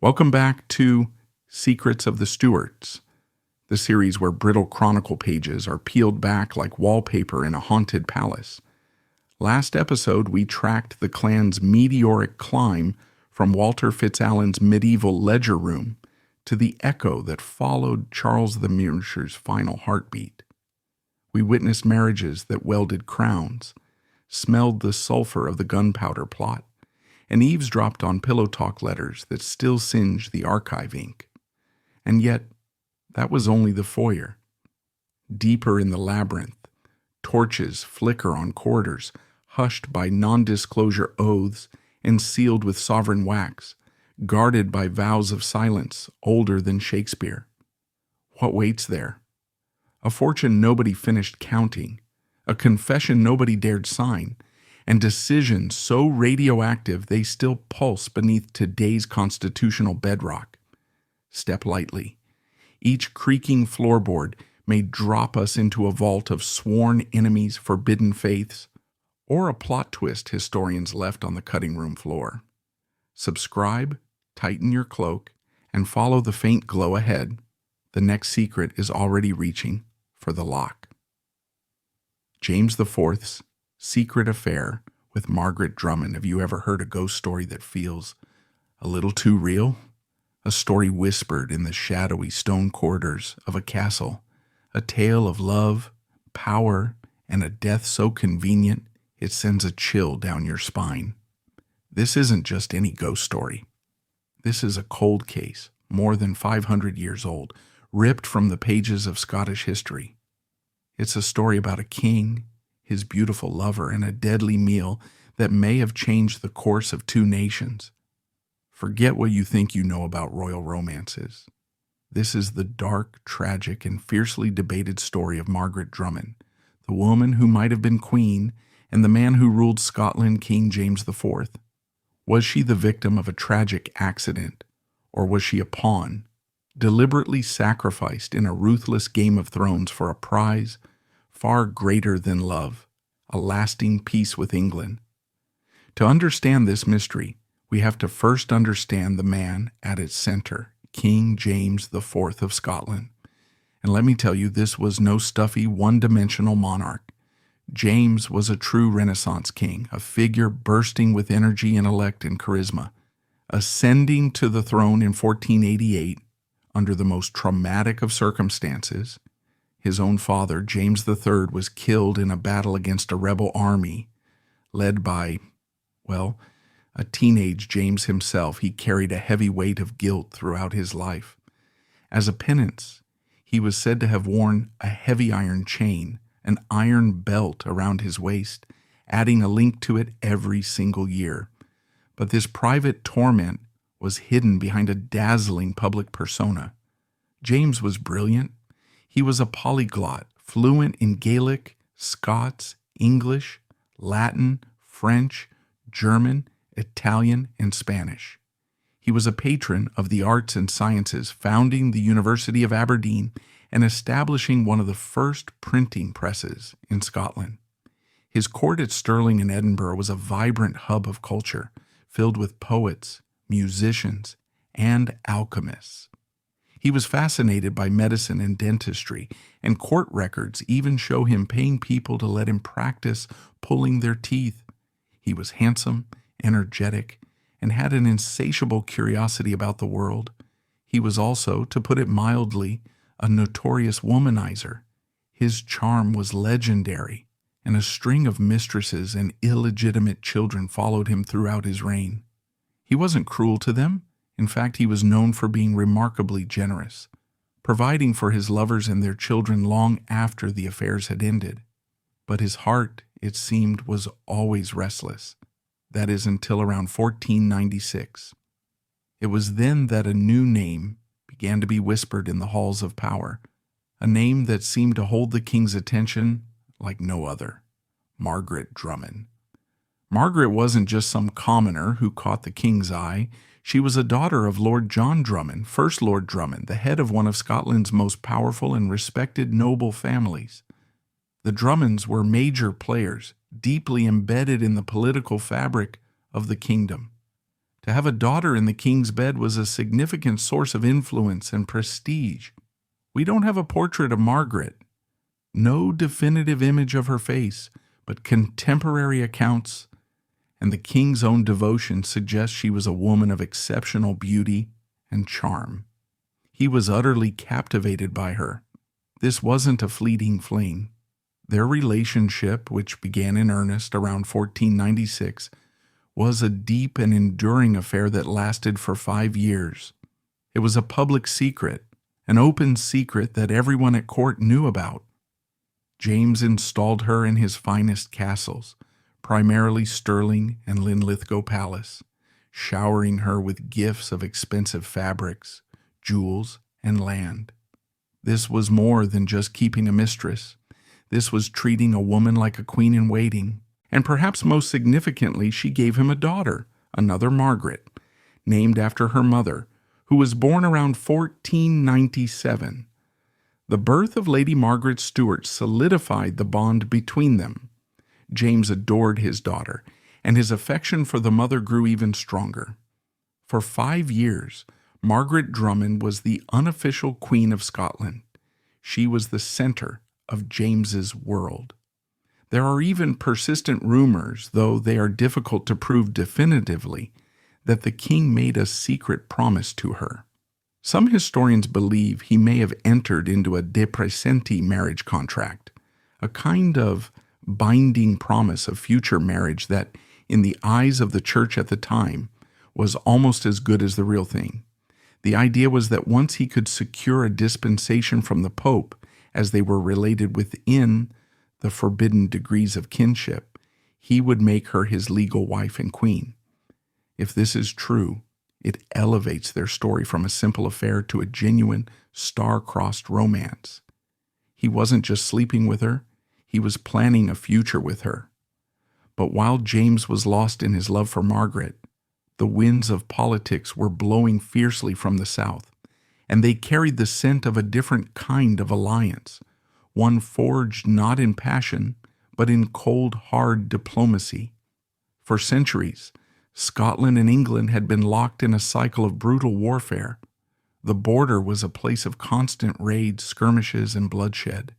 Welcome back to Secrets of the Stuarts, the series where brittle chronicle pages are peeled back like wallpaper in a haunted palace. Last episode, we tracked the clan's meteoric climb from Walter Fitzallen's medieval ledger room to the echo that followed Charles the Mercer's final heartbeat. We witnessed marriages that welded crowns, smelled the sulfur of the gunpowder plot, and eavesdropped on pillow talk letters that still singe the archive ink. And yet, that was only the foyer. Deeper in the labyrinth, torches flicker on corridors, hushed by non-disclosure oaths and sealed with sovereign wax, guarded by vows of silence older than Shakespeare. What waits there? A fortune nobody finished counting, a confession nobody dared sign, and decisions so radioactive they still pulse beneath today's constitutional bedrock. Step lightly. Each creaking floorboard may drop us into a vault of sworn enemies, forbidden faiths, or a plot twist historians left on the cutting room floor. Subscribe, tighten your cloak, and follow the faint glow ahead. The next secret is already reaching for the lock. James IV's secret affair with Margaret Drummond. Have you ever heard a ghost story that feels a little too real? A story whispered in the shadowy stone corridors of a castle, a tale of love, power, and a death so convenient it sends a chill down your spine. This isn't just any ghost story. This is a cold case, more than 500 years old, ripped from the pages of Scottish history. It's a story about a king, his beautiful lover, and a deadly meal that may have changed the course of two nations. Forget what you think you know about royal romances. This is the dark, tragic, and fiercely debated story of Margaret Drummond, the woman who might have been queen and the man who ruled Scotland, King James IV. Was she the victim of a tragic accident, or was she a pawn, deliberately sacrificed in a ruthless Game of Thrones for a prize far greater than love, a lasting peace with England? To understand this mystery, we have to first understand the man at its center, King James IV of Scotland. And let me tell you, this was no stuffy, one-dimensional monarch. James was a true Renaissance king, a figure bursting with energy, intellect, and charisma. Ascending to the throne in 1488, under the most traumatic of circumstances, his own father, James III, was killed in a battle against a rebel army led by, well, a teenage James himself. He carried a heavy weight of guilt throughout his life. As a penance, he was said to have worn a heavy iron chain, an iron belt around his waist, adding a link to it every single year. But this private torment was hidden behind a dazzling public persona. James was brilliant. He was a polyglot, fluent in Gaelic, Scots, English, Latin, French, German, Italian, and Spanish. He was a patron of the arts and sciences, founding the University of Aberdeen and establishing one of the first printing presses in Scotland. His court at Stirling and Edinburgh was a vibrant hub of culture, filled with poets, musicians, and alchemists. He was fascinated by medicine and dentistry, and court records even show him paying people to let him practice pulling their teeth. He was handsome, energetic, and had an insatiable curiosity about the world. He was also, to put it mildly, a notorious womanizer. His charm was legendary, and a string of mistresses and illegitimate children followed him throughout his reign. He wasn't cruel to them. In fact, he was known for being remarkably generous, providing for his lovers and their children long after the affairs had ended. But his heart, it seemed, was always restless. That is, until around 1496. It was then that a new name began to be whispered in the halls of power, a name that seemed to hold the king's attention like no other: Margaret Drummond. Margaret wasn't just some commoner who caught the king's eye. She was a daughter of Lord John Drummond, First Lord Drummond, the head of one of Scotland's most powerful and respected noble families. The Drummonds were major players, deeply embedded in the political fabric of the kingdom. To have a daughter in the king's bed was a significant source of influence and prestige. We don't have a portrait of Margaret. No definitive image of her face, but contemporary accounts and the king's own devotion suggest she was a woman of exceptional beauty and charm. He was utterly captivated by her. This wasn't a fleeting fling. Their relationship, which began in earnest around 1496, was a deep and enduring affair that lasted for 5 years. It was a public secret, an open secret that everyone at court knew about. James installed her in his finest castles, primarily Stirling and Linlithgow Palace, showering her with gifts of expensive fabrics, jewels, and land. This was more than just keeping a mistress. This was treating a woman like a queen in waiting. And perhaps most significantly, she gave him a daughter, another Margaret, named after her mother, who was born around 1497. The birth of Lady Margaret Stuart solidified the bond between them. James adored his daughter, and his affection for the mother grew even stronger. For 5 years, Margaret Drummond was the unofficial Queen of Scotland. She was the center of James's world. There are even persistent rumors, though they are difficult to prove definitively, that the king made a secret promise to her. Some historians believe he may have entered into a de presenti marriage contract, a kind of binding promise of future marriage that, in the eyes of the church at the time, was almost as good as the real thing. The idea was that once he could secure a dispensation from the Pope, as they were related within the forbidden degrees of kinship, he would make her his legal wife and queen. If this is true, it elevates their story from a simple affair to a genuine, star-crossed romance. He wasn't just sleeping with her, he was planning a future with her. But while James was lost in his love for Margaret, the winds of politics were blowing fiercely from the south, and they carried the scent of a different kind of alliance, one forged not in passion, but in cold, hard diplomacy. For centuries, Scotland and England had been locked in a cycle of brutal warfare. The border was a place of constant raids, skirmishes, and bloodshed.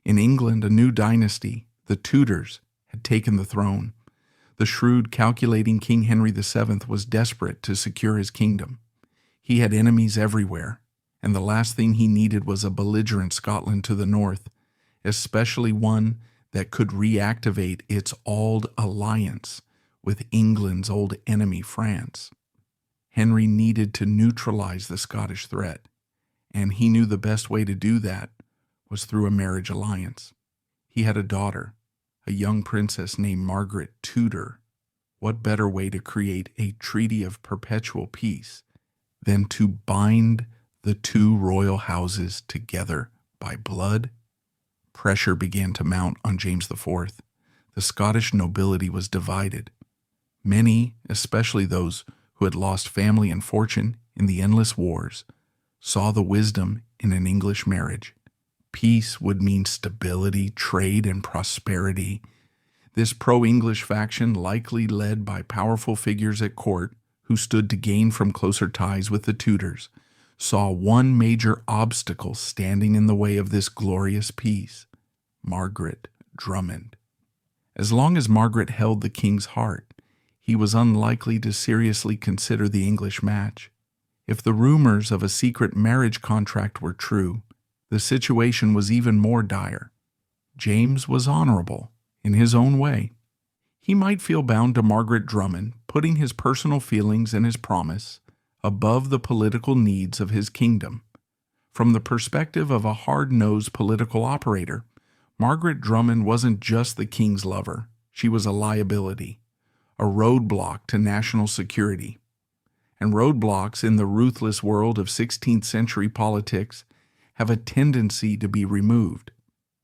In England, a new dynasty, the Tudors, had taken the throne. The shrewd, calculating King Henry VII was desperate to secure his kingdom. He had enemies everywhere, and the last thing he needed was a belligerent Scotland to the north, especially one that could reactivate its old alliance with England's old enemy, France. Henry needed to neutralize the Scottish threat, and he knew the best way to do that was through a marriage alliance. He had a daughter, a young princess named Margaret Tudor. What better way to create a treaty of perpetual peace than to bind the two royal houses together by blood? Pressure began to mount on James IV. The Scottish nobility was divided. Many, especially those who had lost family and fortune in the endless wars, saw the wisdom in an English marriage. Peace would mean stability, trade, and prosperity. This pro-English faction, likely led by powerful figures at court who stood to gain from closer ties with the Tudors, saw one major obstacle standing in the way of this glorious peace: Margaret Drummond. As long as Margaret held the king's heart, he was unlikely to seriously consider the English match. If the rumors of a secret marriage contract were true, the situation was even more dire. James was honorable in his own way. He might feel bound to Margaret Drummond, putting his personal feelings and his promise above the political needs of his kingdom. From the perspective of a hard-nosed political operator, Margaret Drummond wasn't just the king's lover. She was a liability, a roadblock to national security. And roadblocks in the ruthless world of 16th century politics have a tendency to be removed.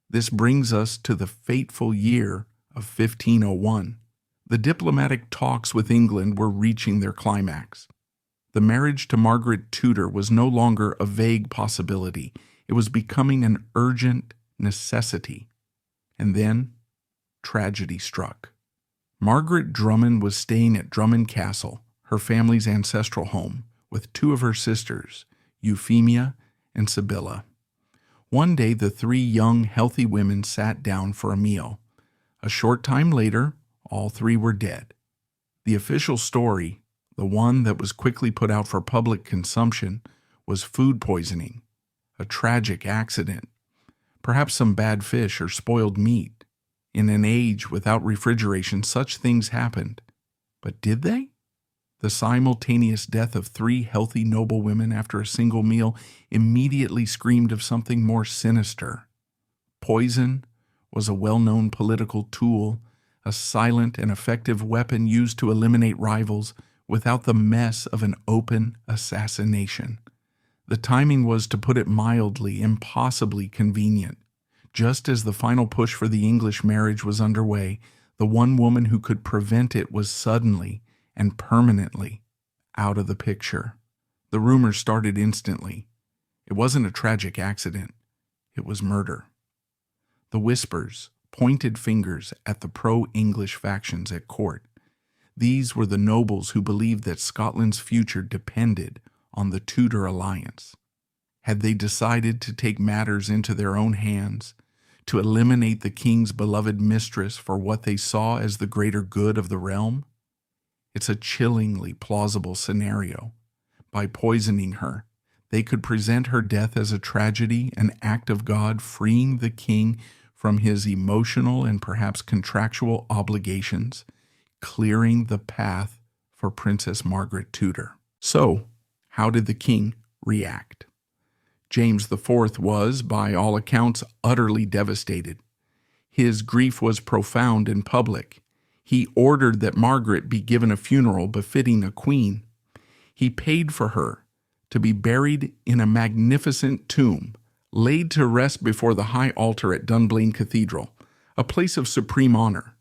This brings us to the fateful year of 1501. The diplomatic talks with England were reaching their climax. The marriage to Margaret Tudor was no longer a vague possibility. It was becoming an urgent necessity. And then, tragedy struck. Margaret Drummond was staying at Drummond Castle, her family's ancestral home, with two of her sisters, Euphemia and Sibylla. One day, the three young, healthy women sat down for a meal. A short time later, all three were dead. The official story, the one that was quickly put out for public consumption, was food poisoning, a tragic accident, perhaps some bad fish or spoiled meat. In an age without refrigeration, such things happened. But did they? The simultaneous death of three healthy, noble women after a single meal immediately screamed of something more sinister. Poison was a well-known political tool, a silent and effective weapon used to eliminate rivals without the mess of an open assassination. The timing was, to put it mildly, impossibly convenient. Just as the final push for the English marriage was underway, the one woman who could prevent it was suddenly and permanently out of the picture. The rumors started instantly. It wasn't a tragic accident. It was murder. The whispers pointed fingers at the pro-English factions at court. These were the nobles who believed that Scotland's future depended on the Tudor alliance. Had they decided to take matters into their own hands, to eliminate the king's beloved mistress for what they saw as the greater good of the realm? It's a chillingly plausible scenario. By poisoning her, they could present her death as a tragedy, an act of God freeing the king from his emotional and perhaps contractual obligations, clearing the path for Princess Margaret Tudor. So, how did the king react? James IV was, by all accounts, utterly devastated. His grief was profound and public. He ordered that Margaret be given a funeral befitting a queen. He paid for her to be buried in a magnificent tomb, laid to rest before the high altar at Dunblane Cathedral, a place of supreme honor.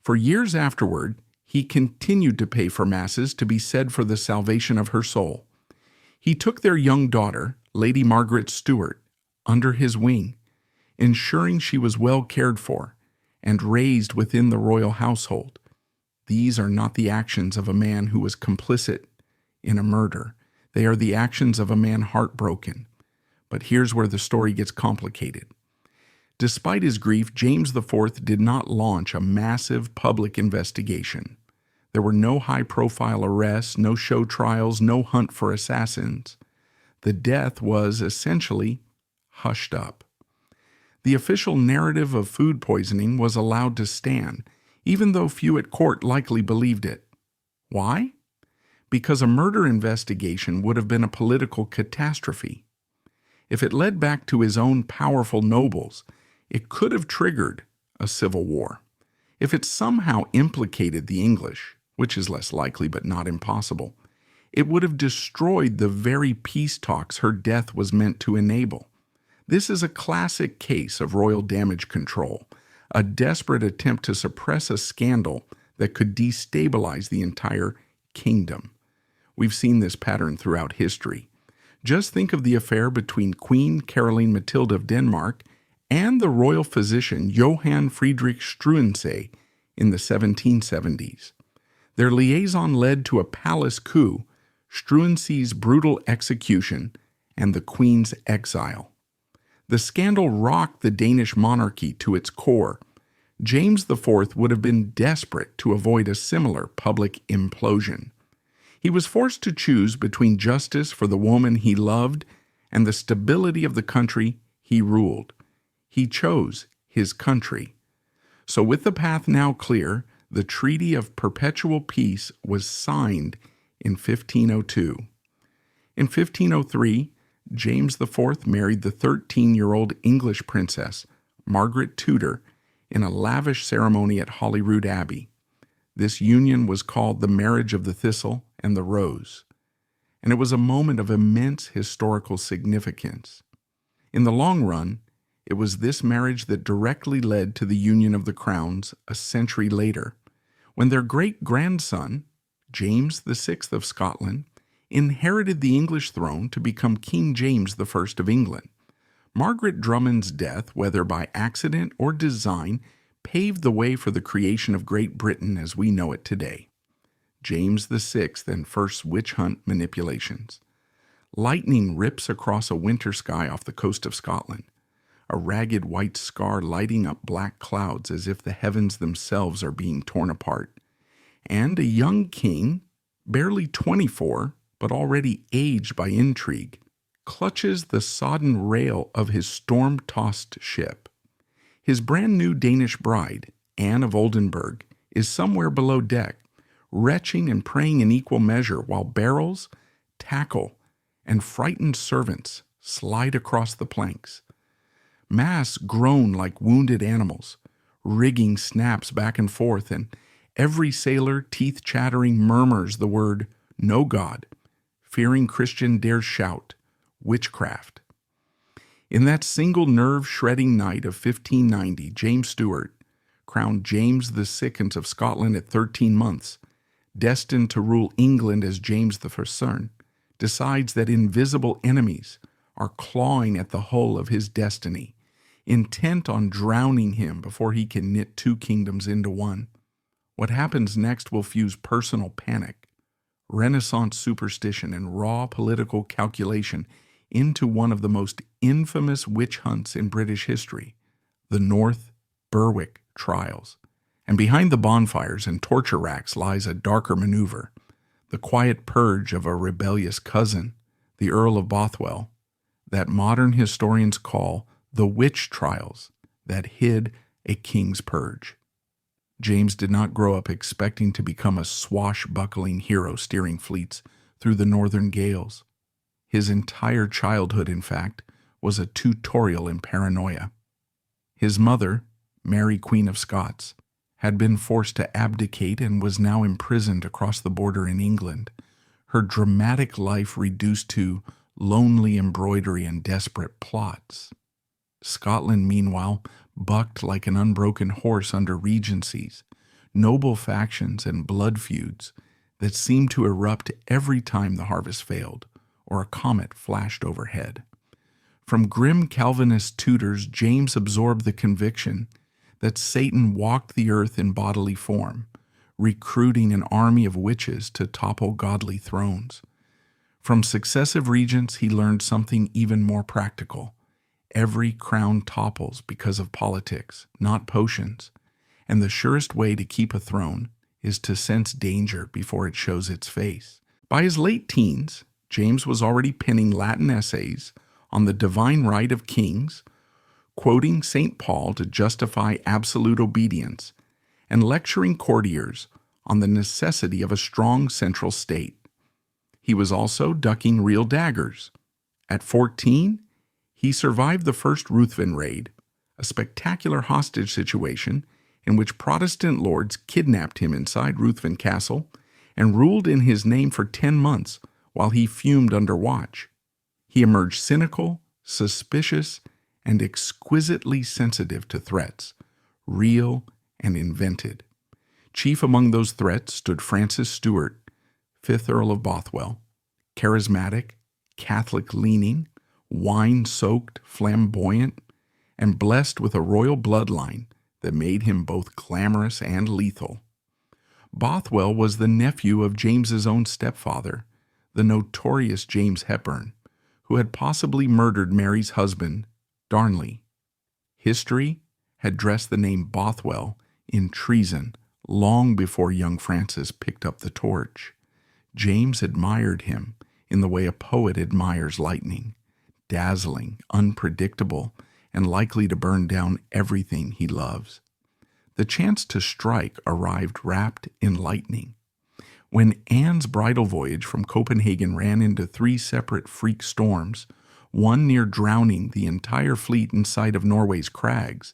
For years afterward, he continued to pay for masses to be said for the salvation of her soul. He took their young daughter, Lady Margaret Stuart, under his wing, ensuring she was well cared for and raised within the royal household. These are not the actions of a man who was complicit in a murder. They are the actions of a man heartbroken. But here's where the story gets complicated. Despite his grief, James IV did not launch a massive public investigation. There were no high-profile arrests, no show trials, no hunt for assassins. The death was essentially hushed up. The official narrative of food poisoning was allowed to stand, even though few at court likely believed it. Why? Because a murder investigation would have been a political catastrophe. If it led back to his own powerful nobles, it could have triggered a civil war. If it somehow implicated the English, which is less likely but not impossible, it would have destroyed the very peace talks her death was meant to enable. This is a classic case of royal damage control, a desperate attempt to suppress a scandal that could destabilize the entire kingdom. We've seen this pattern throughout history. Just think of the affair between Queen Caroline Matilda of Denmark and the royal physician Johann Friedrich Struensee in the 1770s. Their liaison led to a palace coup, Struensee's brutal execution, and the Queen's exile. The scandal rocked the Danish monarchy to its core. James IV would have been desperate to avoid a similar public implosion. He was forced to choose between justice for the woman he loved and the stability of the country he ruled. He chose his country. So with the path now clear, the Treaty of Perpetual Peace was signed in 1502. In 1503, James IV married the 13-year-old English princess, Margaret Tudor, in a lavish ceremony at Holyrood Abbey. This union was called the Marriage of the Thistle and the Rose, and it was a moment of immense historical significance. In the long run, it was this marriage that directly led to the union of the crowns a century later, when their great-grandson, James VI of Scotland, inherited the English throne to become King James I of England. Margaret Drummond's death, whether by accident or design, paved the way for the creation of Great Britain as we know it today. James VI and First Witch Hunt Manipulations. Lightning rips across a winter sky off the coast of Scotland, a ragged white scar lighting up black clouds as if the heavens themselves are being torn apart. And a young king, barely 24, but already aged by intrigue, clutches the sodden rail of his storm-tossed ship. His brand-new Danish bride, Anne of Oldenburg, is somewhere below deck, retching and praying in equal measure while barrels, tackle, and frightened servants slide across the planks. Masts groan like wounded animals, rigging snaps back and forth, and every sailor, teeth-chattering, murmurs the word, "No God." Fearing Christian dares shout, "Witchcraft." In that single nerve-shredding night of 1590, James Stuart, crowned James VI of Scotland at 13 months, destined to rule England as James I, decides that invisible enemies are clawing at the hull of his destiny, intent on drowning him before he can knit two kingdoms into one. What happens next will fuse personal panic, Renaissance superstition, and raw political calculation into one of the most infamous witch hunts in British history, the North Berwick Trials. And behind the bonfires and torture racks lies a darker maneuver, the quiet purge of a rebellious cousin, the Earl of Bothwell, that modern historians call the witch trials that hid a king's purge. James did not grow up expecting to become a swashbuckling hero steering fleets through the northern gales. His entire childhood, in fact, was a tutorial in paranoia. His mother, Mary Queen of Scots, had been forced to abdicate and was now imprisoned across the border in England, her dramatic life reduced to lonely embroidery and desperate plots. Scotland, meanwhile, bucked like an unbroken horse under regencies, noble factions and blood feuds that seemed to erupt every time the harvest failed or a comet flashed overhead. From grim Calvinist tutors, James absorbed the conviction that Satan walked the earth in bodily form, recruiting an army of witches to topple godly thrones. From successive regents, he learned something even more practical. Every crown topples because of politics, not potions, and the surest way to keep a throne is to sense danger before it shows its face. By his late teens, James was already penning Latin essays on the divine right of kings, quoting St. Paul to justify absolute obedience, and lecturing courtiers on the necessity of a strong central state. He was also ducking real daggers. At 14, he survived the first Ruthven raid, a spectacular hostage situation in which Protestant lords kidnapped him inside Ruthven Castle and ruled in his name for 10 months while he fumed under watch. He emerged cynical, suspicious, and exquisitely sensitive to threats, real and invented. Chief among those threats stood Francis Stuart, 5th Earl of Bothwell, charismatic, Catholic-leaning, wine-soaked, flamboyant, and blessed with a royal bloodline that made him both glamorous and lethal. Bothwell was the nephew of James's own stepfather, the notorious James Hepburn, who had possibly murdered Mary's husband, Darnley. History had dressed the name Bothwell in treason long before young Francis picked up the torch. James admired him in the way a poet admires lightning, dazzling, unpredictable, and likely to burn down everything he loves. The chance to strike arrived wrapped in lightning. When Anne's bridal voyage from Copenhagen ran into 3 separate freak storms, one near drowning the entire fleet in sight of Norway's crags,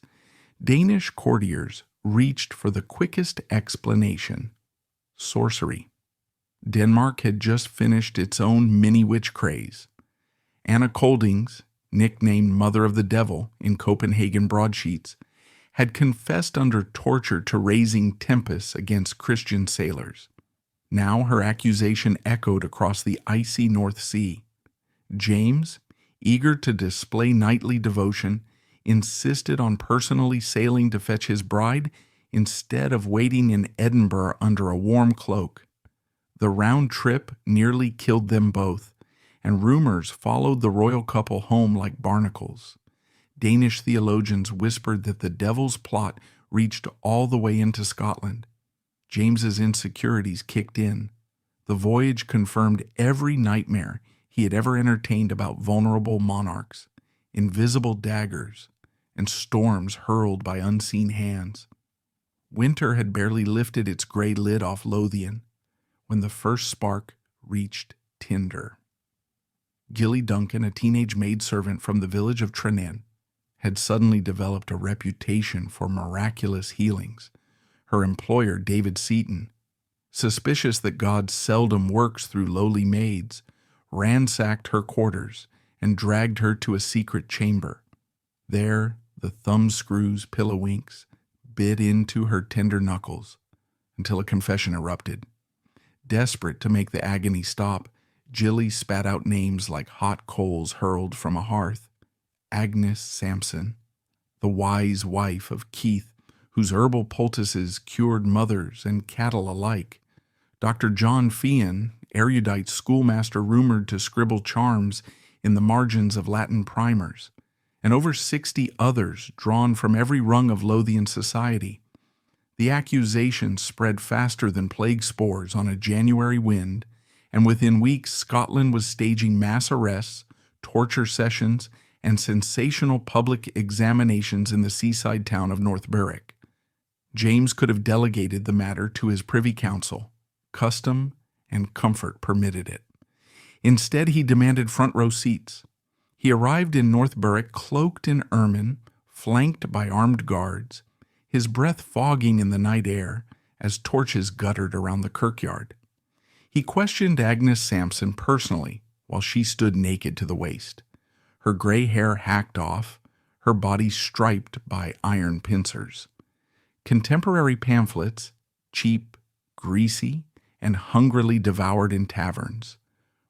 Danish courtiers reached for the quickest explanation: sorcery. Denmark had just finished its own mini-witch craze. Anna Koldings, nicknamed Mother of the Devil in Copenhagen broadsheets, had confessed under torture to raising tempests against Christian sailors. Now her accusation echoed across the icy North Sea. James, eager to display knightly devotion, insisted on personally sailing to fetch his bride instead of waiting in Edinburgh under a warm cloak. The round trip nearly killed them both, and rumors followed the royal couple home like barnacles. Danish theologians whispered that the devil's plot reached all the way into Scotland. James's insecurities kicked in. The voyage confirmed every nightmare he had ever entertained about vulnerable monarchs, invisible daggers, and storms hurled by unseen hands. Winter had barely lifted its gray lid off Lothian when the first spark reached tinder. Gilly Duncan, a teenage maidservant from the village of Trenin, had suddenly developed a reputation for miraculous healings. Her employer, David Seaton, suspicious that God seldom works through lowly maids, ransacked her quarters and dragged her to a secret chamber. There, the thumbscrews, pillowinks, bit into her tender knuckles until a confession erupted. Desperate to make the agony stop, Gilly spat out names like hot coals hurled from a hearth. Agnes Sampson, the wise wife of Keith, whose herbal poultices cured mothers and cattle alike. Dr. John Fian, erudite schoolmaster rumored to scribble charms in the margins of Latin primers, and over 60 others drawn from every rung of Lothian society. The accusations spread faster than plague spores on a January wind, and within weeks Scotland was staging mass arrests, torture sessions, and sensational public examinations in the seaside town of North Berwick. James could have delegated the matter to his Privy Council. Custom and comfort permitted it. Instead, he demanded front-row seats. He arrived in North Berwick cloaked in ermine, flanked by armed guards, his breath fogging in the night air as torches guttered around the kirkyard. He questioned Agnes Sampson personally while she stood naked to the waist, her gray hair hacked off, her body striped by iron pincers. Contemporary pamphlets, cheap, greasy, and hungrily devoured in taverns,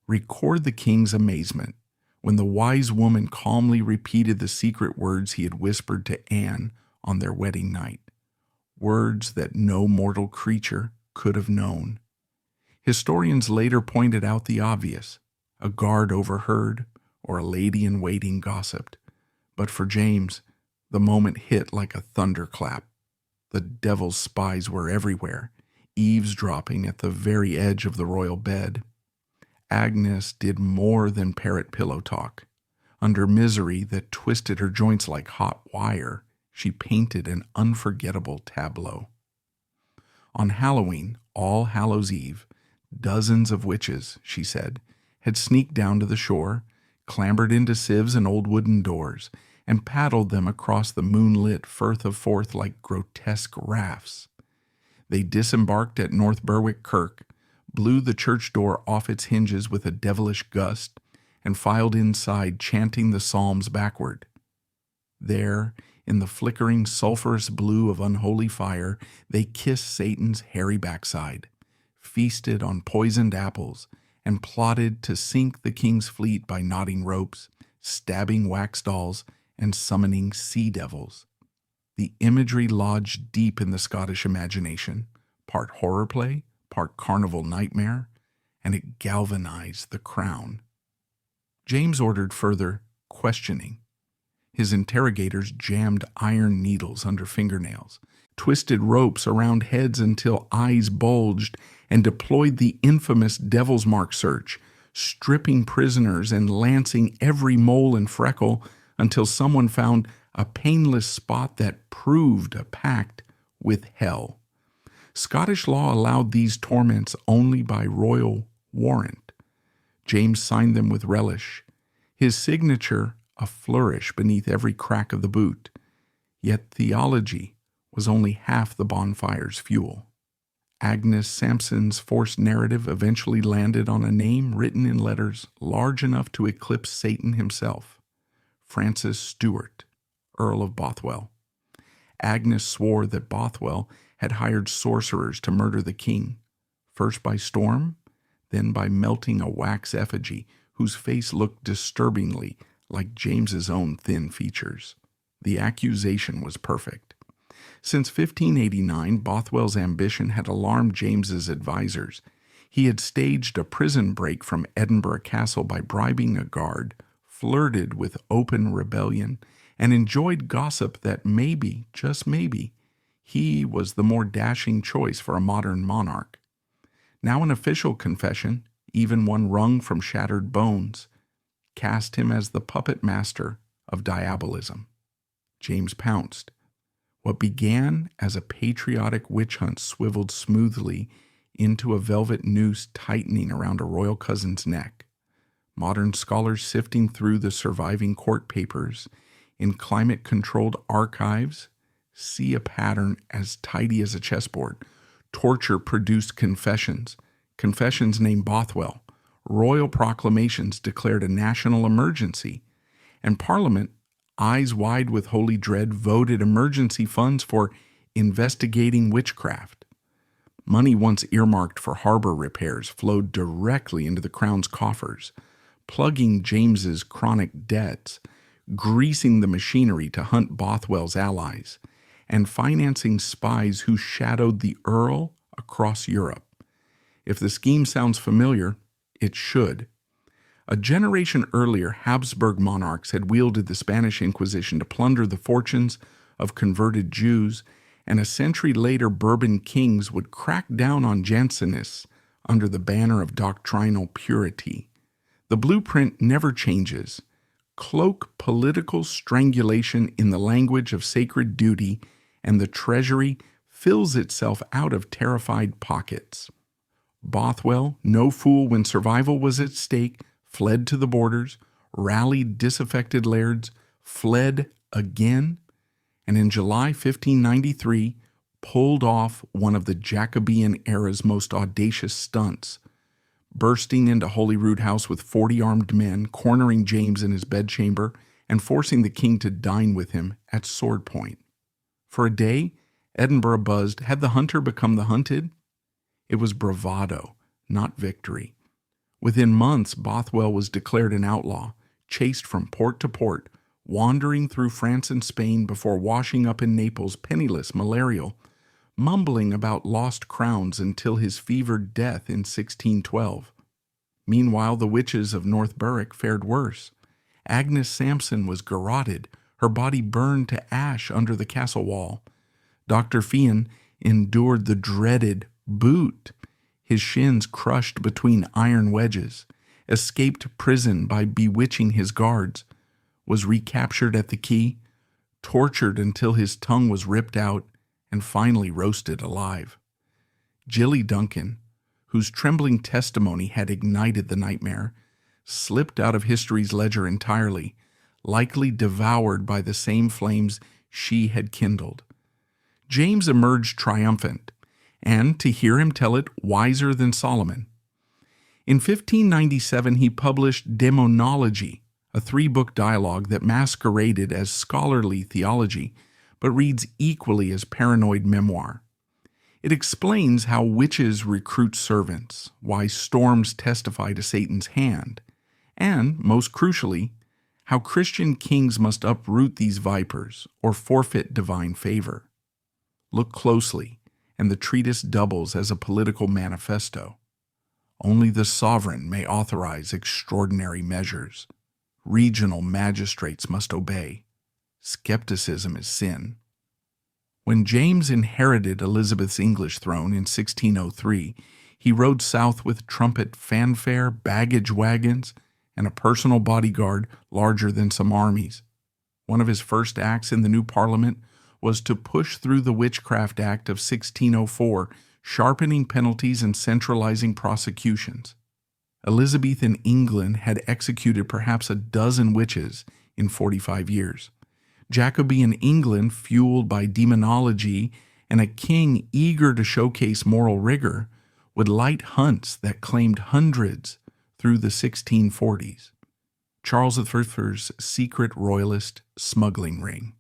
record the king's amazement when the wise woman calmly repeated the secret words he had whispered to Anne on their wedding night, words that no mortal creature could have known. Historians later pointed out the obvious. A guard overheard, or a lady-in-waiting gossiped. But for James, the moment hit like a thunderclap. The devil's spies were everywhere, eavesdropping at the very edge of the royal bed. Agnes did more than parrot pillow talk. Under misery that twisted her joints like hot wire, she painted an unforgettable tableau. On Halloween, All Hallows' Eve, dozens of witches, she said, had sneaked down to the shore, clambered into sieves and old wooden doors, and paddled them across the moonlit Firth of Forth like grotesque rafts. They disembarked at North Berwick Kirk, blew the church door off its hinges with a devilish gust, and filed inside chanting the psalms backward. There, in the flickering sulphurous blue of unholy fire, they kissed Satan's hairy backside, feasted on poisoned apples, and plotted to sink the king's fleet by knotting ropes, stabbing wax dolls, and summoning sea devils. The imagery lodged deep in the Scottish imagination, part horror play, part carnival nightmare, and it galvanized the crown. James ordered further questioning. His interrogators jammed iron needles under fingernails, twisted ropes around heads until eyes bulged, and deployed the infamous Devil's Mark search, stripping prisoners and lancing every mole and freckle until someone found a painless spot that proved a pact with hell. Scottish law allowed these torments only by royal warrant. James signed them with relish, his signature a flourish beneath every crack of the boot. Yet theology was only half the bonfire's fuel. Agnes Sampson's forced narrative eventually landed on a name written in letters large enough to eclipse Satan himself: Francis Stuart, Earl of Bothwell. Agnes swore that Bothwell had hired sorcerers to murder the king, first by storm, then by melting a wax effigy whose face looked disturbingly like James's own thin features. The accusation was perfect. Since 1589, Bothwell's ambition had alarmed James's advisers. He had staged a prison break from Edinburgh Castle by bribing a guard, flirted with open rebellion, and enjoyed gossip that maybe, just maybe, he was the more dashing choice for a modern monarch. Now an official confession, even one wrung from shattered bones, cast him as the puppet master of diabolism. James pounced. What began as a patriotic witch hunt swiveled smoothly into a velvet noose tightening around a royal cousin's neck. Modern scholars sifting through the surviving court papers in climate-controlled archives see a pattern as tidy as a chessboard. Torture-produced confessions named Bothwell, royal proclamations declared a national emergency, and Parliament, eyes wide with holy dread, voted emergency funds for investigating witchcraft. Money once earmarked for harbor repairs flowed directly into the crown's coffers, plugging James's chronic debts, greasing the machinery to hunt Bothwell's allies, and financing spies who shadowed the Earl across Europe. If the scheme sounds familiar, it should. A generation earlier, Habsburg monarchs had wielded the Spanish Inquisition to plunder the fortunes of converted Jews, and a century later Bourbon kings would crack down on Jansenists under the banner of doctrinal purity. The blueprint never changes. Cloak political strangulation in the language of sacred duty, and the treasury fills itself out of terrified pockets. Bothwell, no fool when survival was at stake, fled to the borders, rallied disaffected lairds, fled again, and in July 1593 pulled off one of the Jacobean era's most audacious stunts, bursting into Holyrood House with 40 armed men, cornering James in his bedchamber, and forcing the king to dine with him at sword point. For a day, Edinburgh buzzed. Had the hunter become the hunted? It was bravado, not victory. Within months, Bothwell was declared an outlaw, chased from port to port, wandering through France and Spain before washing up in Naples, penniless, malarial, mumbling about lost crowns until his fevered death in 1612. Meanwhile, the witches of North Berwick fared worse. Agnes Sampson was garroted, her body burned to ash under the castle wall. Dr. Fian endured the dreaded boot, his shins crushed between iron wedges, escaped prison by bewitching his guards, was recaptured at the quay, tortured until his tongue was ripped out, and finally roasted alive. Jilly Duncan, whose trembling testimony had ignited the nightmare, slipped out of history's ledger entirely, likely devoured by the same flames she had kindled. James emerged triumphant, and, to hear him tell it, wiser than Solomon. In 1597 he published Demonology, a 3-book dialogue that masqueraded as scholarly theology, but reads equally as paranoid memoir. It explains how witches recruit servants, why storms testify to Satan's hand, and, most crucially, how Christian kings must uproot these vipers or forfeit divine favor. Look closely, and the treatise doubles as a political manifesto. Only the sovereign may authorize extraordinary measures. Regional magistrates must obey. Skepticism is sin. When James inherited Elizabeth's English throne in 1603, he rode south with trumpet fanfare, baggage wagons, and a personal bodyguard larger than some armies. One of his first acts in the new Parliament was to push through the Witchcraft Act of 1604, sharpening penalties and centralizing prosecutions. Elizabethan England had executed perhaps a dozen witches in 45 years. Jacobean England, fueled by demonology and a king eager to showcase moral rigor, would light hunts that claimed hundreds through the 1640s. Charles I's secret royalist smuggling ring.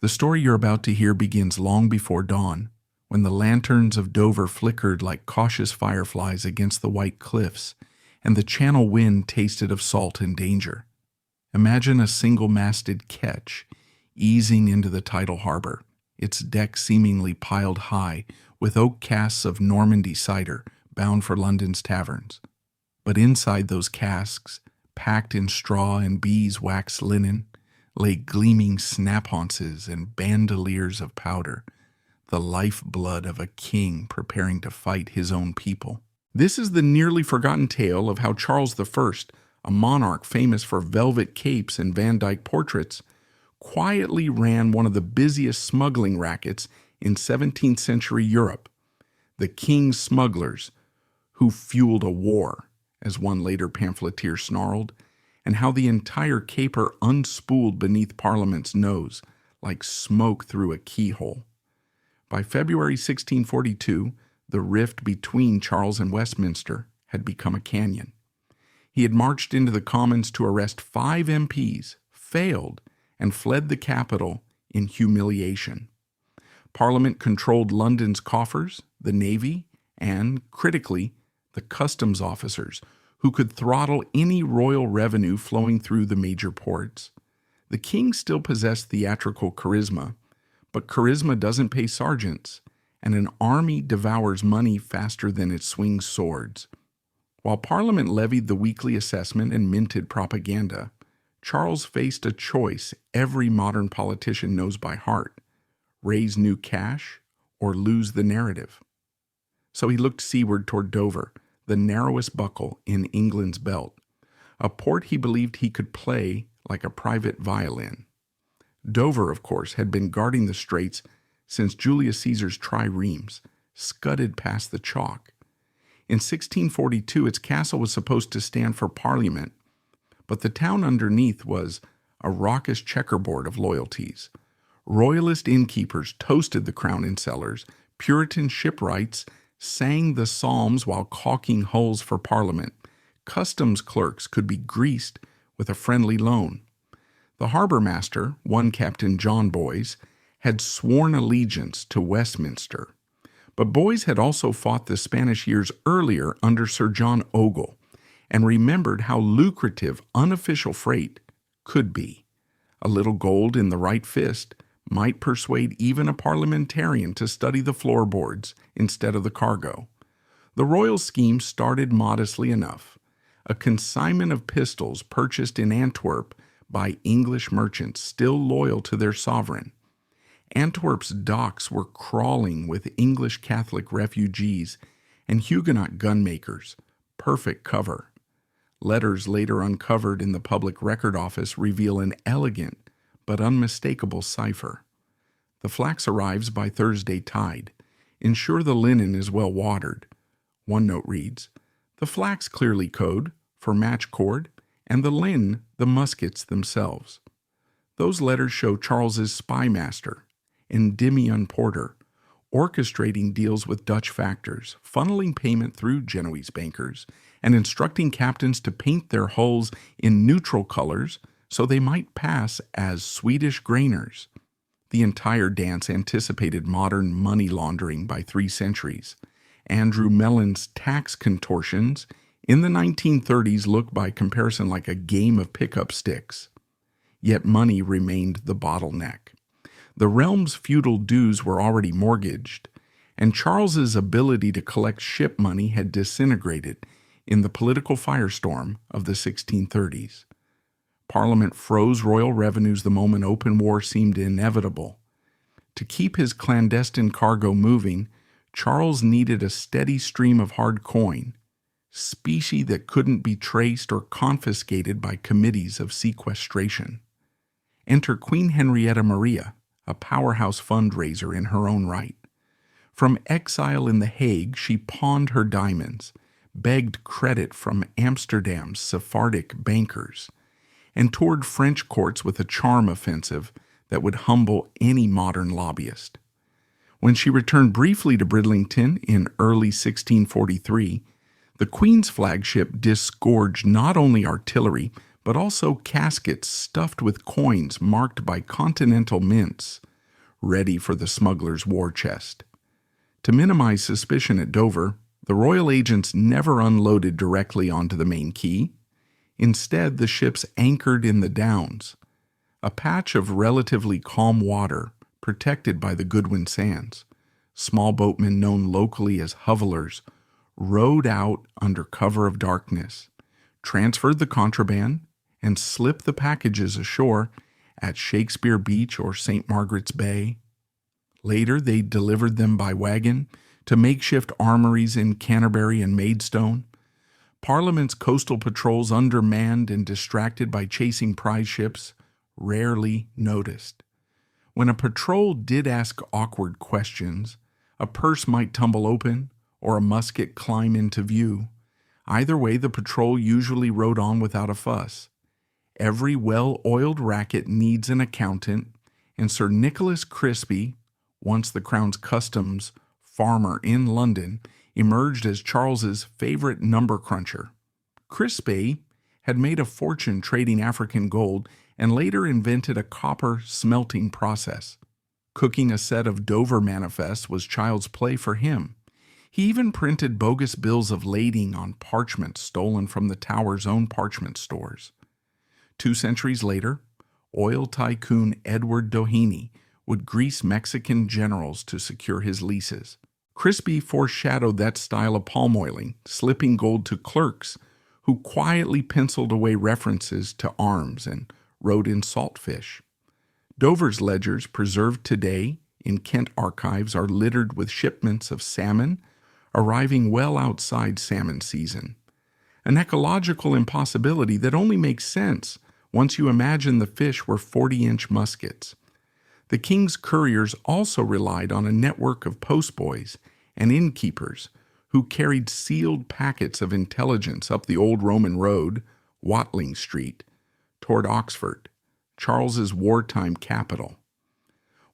The story you're about to hear begins long before dawn, when the lanterns of Dover flickered like cautious fireflies against the white cliffs, and the Channel wind tasted of salt and danger. Imagine a single-masted ketch easing into the tidal harbor, its deck seemingly piled high with oak casks of Normandy cider, bound for London's taverns. But inside those casks, packed in straw and beeswax linen, lay gleaming snap-haunces and bandoliers of powder, the lifeblood of a king preparing to fight his own people. This is the nearly forgotten tale of how Charles I, a monarch famous for velvet capes and Van Dyck portraits, quietly ran one of the busiest smuggling rackets in 17th century Europe, the king's smugglers, who fueled a war, as one later pamphleteer snarled, and how the entire caper unspooled beneath Parliament's nose like smoke through a keyhole. By February 1642, the rift between Charles and Westminster had become a canyon. He had marched into the Commons to arrest 5 MPs, failed, and fled the capital in humiliation. Parliament controlled London's coffers, the navy, and, critically, the customs officers, who could throttle any royal revenue flowing through the major ports. The king still possessed theatrical charisma, but charisma doesn't pay sergeants, and an army devours money faster than it swings swords. While Parliament levied the weekly assessment and minted propaganda, Charles faced a choice every modern politician knows by heart: raise new cash or lose the narrative. So he looked seaward toward Dover, the narrowest buckle in England's belt, a port he believed he could play like a private violin. Dover, of course, had been guarding the straits since Julius Caesar's triremes scudded past the chalk. In 1642, its castle was supposed to stand for Parliament, but the town underneath was a raucous checkerboard of loyalties. Royalist innkeepers toasted the crown in cellars, Puritan shipwrights sang the psalms while caulking hulls for Parliament, customs clerks could be greased with a friendly loan. The harbor master, one Captain John Boys, had sworn allegiance to Westminster. But Boys had also fought the Spanish years earlier under Sir John Ogle and remembered how lucrative unofficial freight could be. A little gold in the right fist might persuade even a parliamentarian to study the floorboards instead of the cargo. The royal scheme started modestly enough. A consignment of pistols purchased in Antwerp by English merchants still loyal to their sovereign. Antwerp's docks were crawling with English Catholic refugees and Huguenot gunmakers, perfect cover. Letters later uncovered in the Public Record Office reveal an elegant but unmistakable cipher. The flax arrives by Thursday tide. Ensure the linen is well watered. One note reads, the flax clearly code for match cord, and the linen the muskets themselves. Those letters show Charles's spy master, Endymion Porter, orchestrating deals with Dutch factors, funneling payment through Genoese bankers, and instructing captains to paint their hulls in neutral colors so they might pass as Swedish grainers. The entire dance anticipated modern money laundering by 3 centuries. Andrew Mellon's tax contortions in the 1930s looked by comparison like a game of pickup sticks. Yet money remained the bottleneck. The realm's feudal dues were already mortgaged, and Charles's ability to collect ship money had disintegrated in the political firestorm of the 1630s. Parliament froze royal revenues the moment open war seemed inevitable. To keep his clandestine cargo moving, Charles needed a steady stream of hard coin, specie that couldn't be traced or confiscated by committees of sequestration. Enter Queen Henrietta Maria, a powerhouse fundraiser in her own right. From exile in The Hague, she pawned her diamonds, begged credit from Amsterdam's Sephardic bankers, and toured French courts with a charm offensive that would humble any modern lobbyist. When she returned briefly to Bridlington in early 1643, the Queen's flagship disgorged not only artillery, but also caskets stuffed with coins marked by continental mints, ready for the smuggler's war chest. To minimize suspicion at Dover, the royal agents never unloaded directly onto the main quay. Instead, the ships anchored in the Downs, a patch of relatively calm water protected by the Goodwin Sands. Small boatmen known locally as hovelers rowed out under cover of darkness, transferred the contraband, and slipped the packages ashore at Shakespeare Beach or St. Margaret's Bay. Later, they delivered them by wagon to makeshift armories in Canterbury and Maidstone. Parliament's coastal patrols, undermanned and distracted by chasing prize ships, rarely noticed. When a patrol did ask awkward questions, a purse might tumble open or a musket climb into view. Either way, the patrol usually rode on without a fuss. Every well-oiled racket needs an accountant, and Sir Nicholas Crispy, once the Crown's customs farmer in London, emerged as Charles's favorite number cruncher. Crispy had made a fortune trading African gold and later invented a copper smelting process. Cooking a set of Dover manifests was child's play for him. He even printed bogus bills of lading on parchment stolen from the Tower's own parchment stores. 2 centuries later, oil tycoon Edward Doheny would grease Mexican generals to secure his leases. Crispy foreshadowed that style of palm oiling, slipping gold to clerks who quietly penciled away references to arms and wrote in saltfish. Dover's ledgers, preserved today in Kent archives, are littered with shipments of salmon arriving well outside salmon season. An ecological impossibility that only makes sense once you imagine the fish were 40-inch muskets. The king's couriers also relied on a network of postboys and innkeepers who carried sealed packets of intelligence up the old Roman road, Watling Street, toward Oxford, Charles's wartime capital.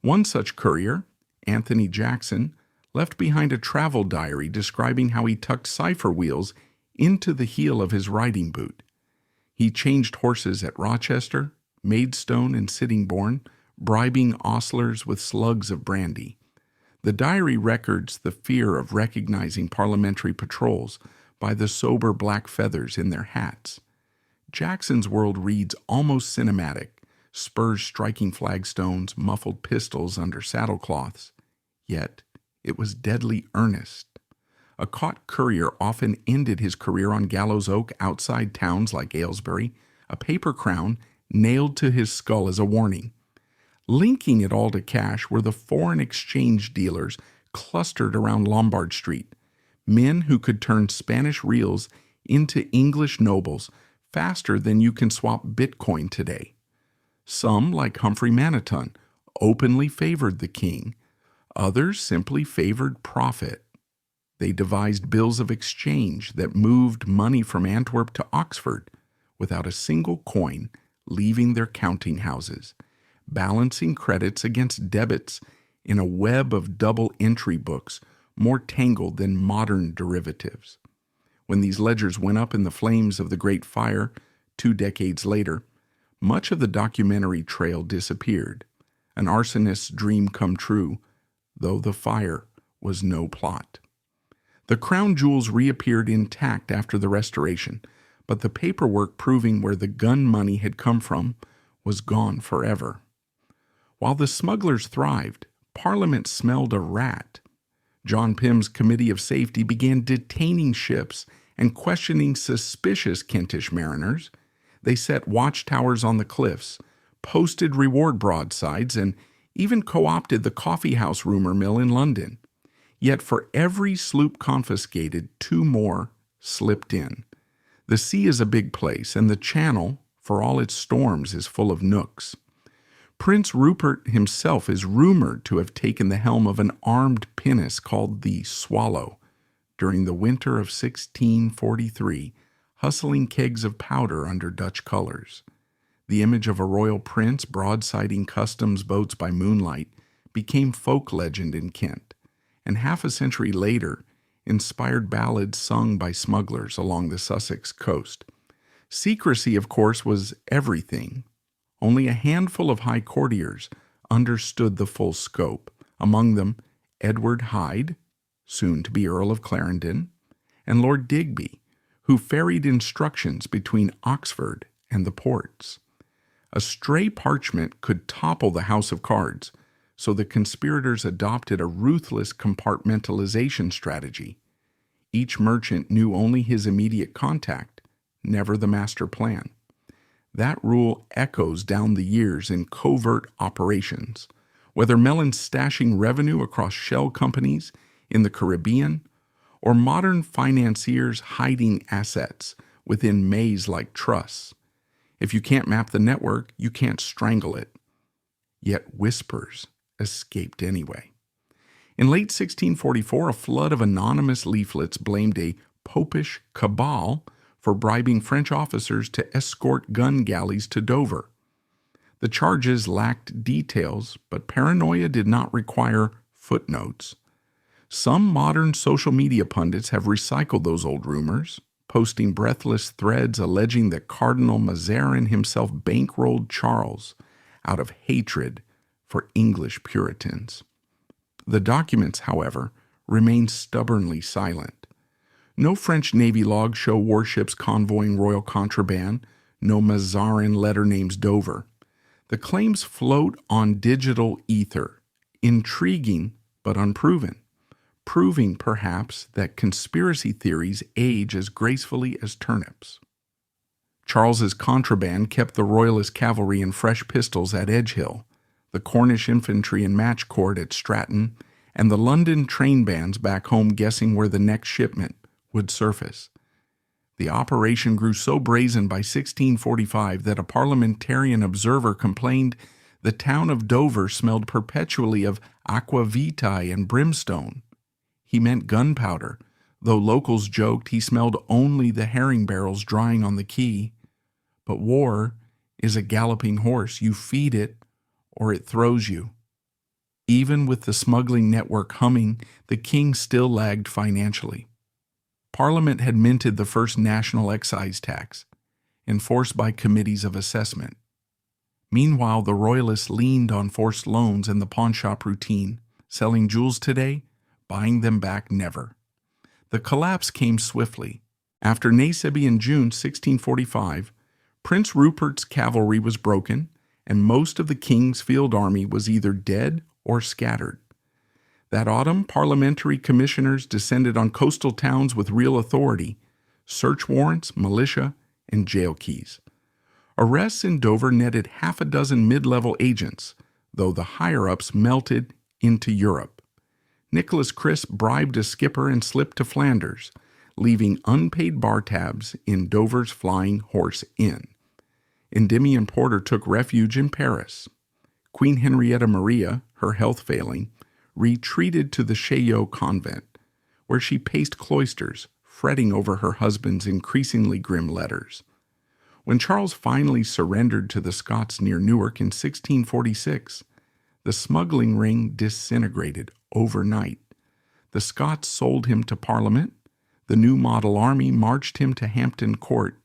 One such courier, Anthony Jackson, left behind a travel diary describing how he tucked cipher wheels into the heel of his riding boot. He changed horses at Rochester, Maidstone, and Sittingbourne, bribing ostlers with slugs of brandy. The diary records the fear of recognizing parliamentary patrols by the sober black feathers in their hats. Jackson's world reads almost cinematic, spurs striking flagstones, muffled pistols under saddlecloths. Yet it was deadly earnest. A caught courier often ended his career on Gallows Oak outside towns like Aylesbury, a paper crown nailed to his skull as a warning. Linking it all to cash were the foreign exchange dealers clustered around Lombard Street, men who could turn Spanish reals into English nobles faster than you can swap Bitcoin today. Some, like Humphrey Maniton, openly favored the king. Others simply favored profit. They devised bills of exchange that moved money from Antwerp to Oxford without a single coin leaving their counting houses, balancing credits against debits in a web of double entry books more tangled than modern derivatives. When these ledgers went up in the flames of the Great Fire 2 decades later, much of the documentary trail disappeared, an arsonist's dream come true, though the fire was no plot. The crown jewels reappeared intact after the restoration, but the paperwork proving where the gun money had come from was gone forever. While the smugglers thrived, Parliament smelled a rat. John Pym's Committee of Safety began detaining ships and questioning suspicious Kentish mariners. They set watchtowers on the cliffs, posted reward broadsides, and even co-opted the coffeehouse rumor mill in London. Yet for every sloop confiscated, 2 more slipped in. The sea is a big place, and the Channel, for all its storms, is full of nooks. Prince Rupert himself is rumored to have taken the helm of an armed pinnace called the Swallow during the winter of 1643, hustling kegs of powder under Dutch colors. The image of a royal prince broadsiding customs boats by moonlight became folk legend in Kent, and half a century later inspired ballads sung by smugglers along the Sussex coast. Secrecy, of course, was everything. Only a handful of high courtiers understood the full scope, among them Edward Hyde, soon to be Earl of Clarendon, and Lord Digby, who ferried instructions between Oxford and the ports. A stray parchment could topple the house of cards, so the conspirators adopted a ruthless compartmentalization strategy. Each merchant knew only his immediate contact, never the master plan. That rule echoes down the years in covert operations, whether Mellon's stashing revenue across shell companies in the Caribbean or modern financiers hiding assets within maze-like trusts. If you can't map the network, you can't strangle it. Yet whispers escaped anyway. In late 1644, a flood of anonymous leaflets blamed a popish cabal for bribing French officers to escort gun galleys to Dover. The charges lacked details, but paranoia did not require footnotes. Some modern social media pundits have recycled those old rumors, posting breathless threads alleging that Cardinal Mazarin himself bankrolled Charles out of hatred for English Puritans. The documents, however, remain stubbornly silent. No French Navy logs show warships convoying royal contraband, no Mazarin letter names Dover. The claims float on digital ether, intriguing but unproven, proving perhaps that conspiracy theories age as gracefully as turnips. Charles's contraband kept the royalist cavalry and fresh pistols at Edgehill, the Cornish infantry and match cord at Stratton, and the London train bands back home guessing where the next shipment would surface. The operation grew so brazen by 1645 that a parliamentarian observer complained the town of Dover smelled perpetually of aqua vitae and brimstone. He meant gunpowder, though locals joked he smelled only the herring barrels drying on the quay. But war is a galloping horse. You feed it, or it throws you. Even with the smuggling network humming, the king still lagged financially. Parliament had minted the first national excise tax, enforced by committees of assessment. Meanwhile, the royalists leaned on forced loans and the pawnshop routine, selling jewels today, buying them back never. The collapse came swiftly. After Naseby in June 1645, Prince Rupert's cavalry was broken, and most of the king's field army was either dead or scattered. That autumn, parliamentary commissioners descended on coastal towns with real authority, search warrants, militia, and jail keys. Arrests in Dover netted half a dozen mid-level agents, though the higher-ups melted into Europe. Nicholas Crisp bribed a skipper and slipped to Flanders, leaving unpaid bar tabs in Dover's Flying Horse Inn. Endymion Porter took refuge in Paris. Queen Henrietta Maria, her health failing, retreated to the Chaillot convent, where she paced cloisters, fretting over her husband's increasingly grim letters. When Charles finally surrendered to the Scots near Newark in 1646, the smuggling ring disintegrated overnight. The Scots sold him to Parliament, the new model army marched him to Hampton Court,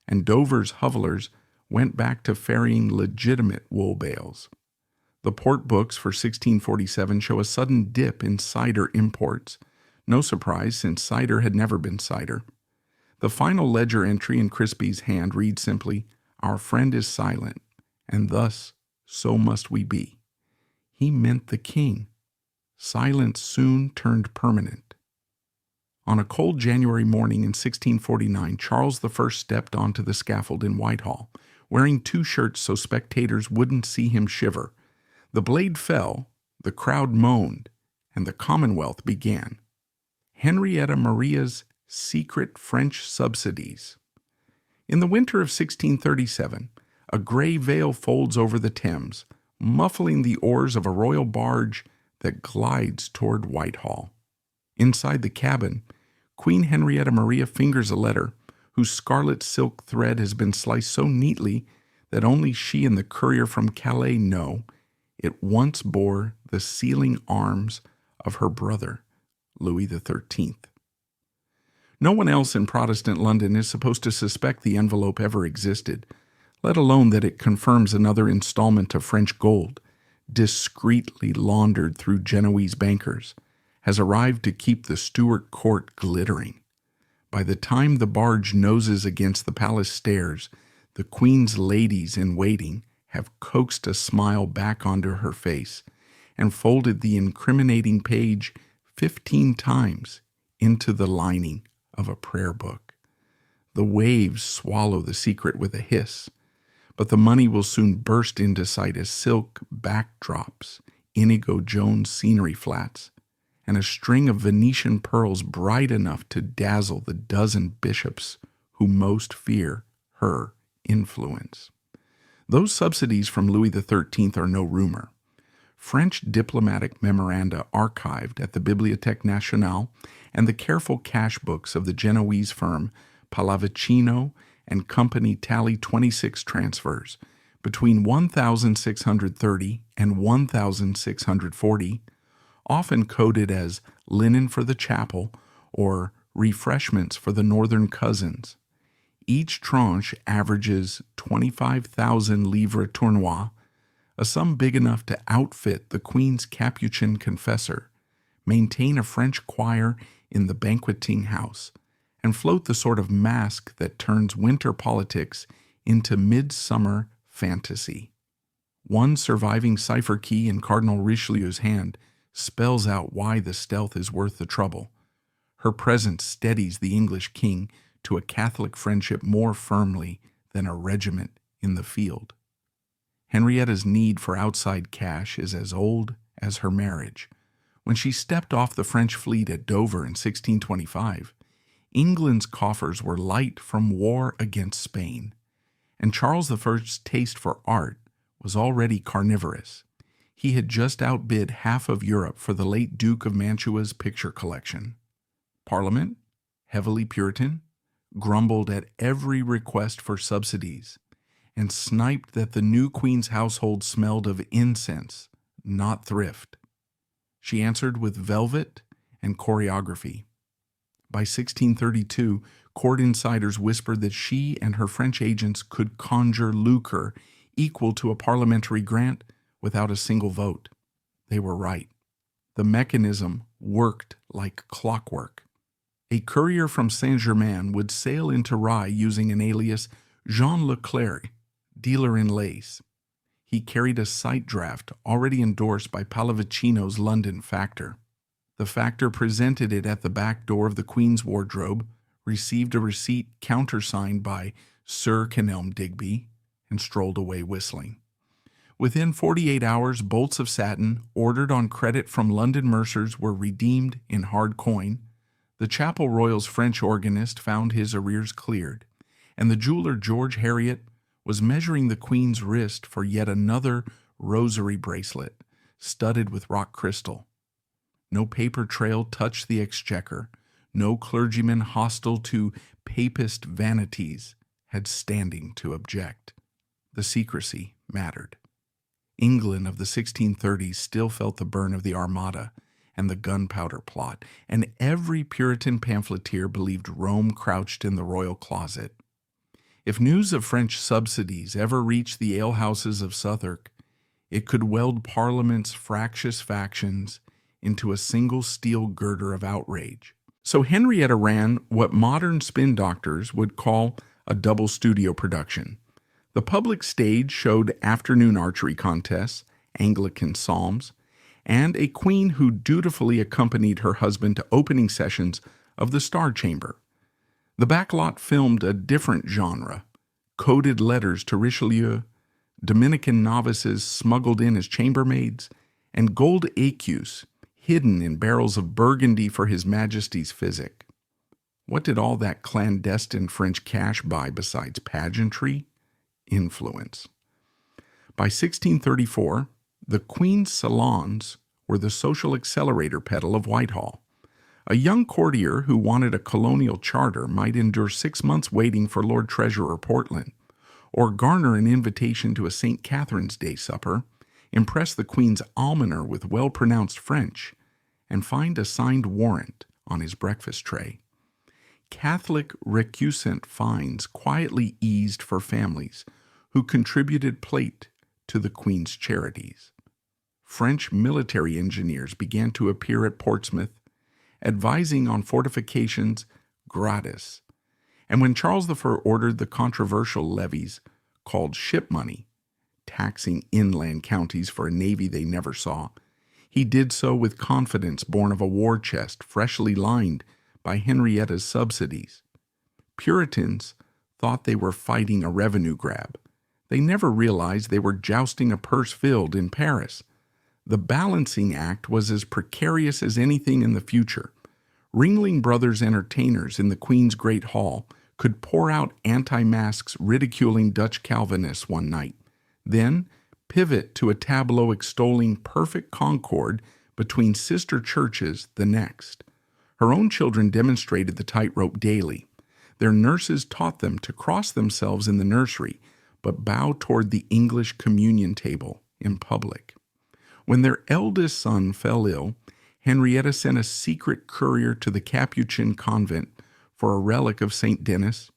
and Dover's hovellers went back to ferrying legitimate wool bales. The port books for 1647 show a sudden dip in cider imports. No surprise, since cider had never been cider. The final ledger entry in Crispy's hand reads simply, "Our friend is silent, and thus so must we be." He meant the king. Silence soon turned permanent. On a cold January morning in 1649, Charles I stepped onto the scaffold in Whitehall, wearing two shirts so spectators wouldn't see him shiver. The blade fell, the crowd moaned, and the Commonwealth began. Henrietta Maria's secret French subsidies. In the winter of 1637, a gray veil folds over the Thames, muffling the oars of a royal barge that glides toward Whitehall. Inside the cabin, Queen Henrietta Maria fingers a letter whose scarlet silk thread has been sliced so neatly that only she and the courier from Calais know it once bore the sealing arms of her brother, Louis XIII. No one else in Protestant London is supposed to suspect the envelope ever existed, let alone that it confirms another installment of French gold, discreetly laundered through Genoese bankers, has arrived to keep the Stuart court glittering. By the time the barge noses against the palace stairs, the Queen's ladies in waiting have coaxed a smile back onto her face and folded the incriminating page 15 times into the lining of a prayer book. The waves swallow the secret with a hiss, but the money will soon burst into sight as silk backdrops, Inigo Jones scenery flats, and a string of Venetian pearls bright enough to dazzle the dozen bishops who most fear her influence. Those subsidies from Louis XIII are no rumor. French diplomatic memoranda archived at the Bibliothèque Nationale and the careful cash books of the Genoese firm Pallavicino and Company tally 26 transfers between 1630 and 1640, often coded as linen for the chapel or refreshments for the northern cousins. Each tranche averages 25,000 livres tournois, a sum big enough to outfit the Queen's Capuchin confessor, maintain a French choir in the banqueting house, and float the sort of mask that turns winter politics into midsummer fantasy. One surviving cipher key in Cardinal Richelieu's hand spells out why the stealth is worth the trouble. Her presence steadies the English king to a Catholic friendship more firmly than a regiment in the field. Henrietta's need for outside cash is as old as her marriage. When she stepped off the French fleet at Dover in 1625, England's coffers were light from war against Spain, and Charles I's taste for art was already carnivorous. He had just outbid half of Europe for the late Duke of Mantua's picture collection. Parliament, heavily Puritan, grumbled at every request for subsidies, and sniped that the new Queen's household smelled of incense, not thrift. She answered with velvet and choreography. By 1632, court insiders whispered that she and her French agents could conjure lucre equal to a parliamentary grant without a single vote. They were right. The mechanism worked like clockwork. A courier from Saint-Germain would sail into Rye using an alias Jean Leclerc, dealer in lace. He carried a sight draft already endorsed by Pallavicino's London factor. The factor presented it at the back door of the Queen's wardrobe, received a receipt countersigned by Sir Kenelm Digby, and strolled away whistling. Within 48 hours, bolts of satin, ordered on credit from London mercers, were redeemed in hard coin. The Chapel Royal's French organist found his arrears cleared, and the jeweler George Heriot was measuring the Queen's wrist for yet another rosary bracelet, studded with rock crystal. No paper trail touched the exchequer. No clergyman hostile to papist vanities had standing to object. The secrecy mattered. England of the 1630s still felt the burn of the Armada and the gunpowder plot, and every Puritan pamphleteer believed Rome crouched in the royal closet. If news of French subsidies ever reached the alehouses of Southwark, it could weld Parliament's fractious factions into a single steel girder of outrage. So Henrietta ran what modern spin doctors would call a double studio production. The public stage showed afternoon archery contests, Anglican psalms, and a queen who dutifully accompanied her husband to opening sessions of the Star Chamber. The backlot filmed a different genre, coded letters to Richelieu, Dominican novices smuggled in as chambermaids, and gold écus hidden in barrels of Burgundy for His Majesty's physic. What did all that clandestine French cash buy besides pageantry? Influence. By 1634, the Queen's salons were the social accelerator pedal of Whitehall. A young courtier who wanted a colonial charter might endure 6 months waiting for Lord Treasurer Portland, or garner an invitation to a St. Catherine's Day supper, impress the Queen's almoner with well-pronounced French, and find a signed warrant on his breakfast tray. Catholic recusant fines quietly eased for families who contributed plate to the Queen's charities. French military engineers began to appear at Portsmouth, advising on fortifications gratis. And when Charles I ordered the controversial levies called ship money, taxing inland counties for a navy they never saw, he did so with confidence born of a war chest freshly lined by Henrietta's subsidies. Puritans thought they were fighting a revenue grab. They never realized they were jousting a purse filled in Paris. The balancing act was as precarious as anything in the future. Ringling Brothers entertainers in the Queen's Great Hall could pour out anti-masks ridiculing Dutch Calvinists one night, then pivot to a tableau extolling perfect concord between sister churches the next. Her own children demonstrated the tightrope daily. Their nurses taught them to cross themselves in the nursery, but bow toward the English communion table in public. When their eldest son fell ill, Henrietta sent a secret courier to the Capuchin convent for a relic of St. Denis,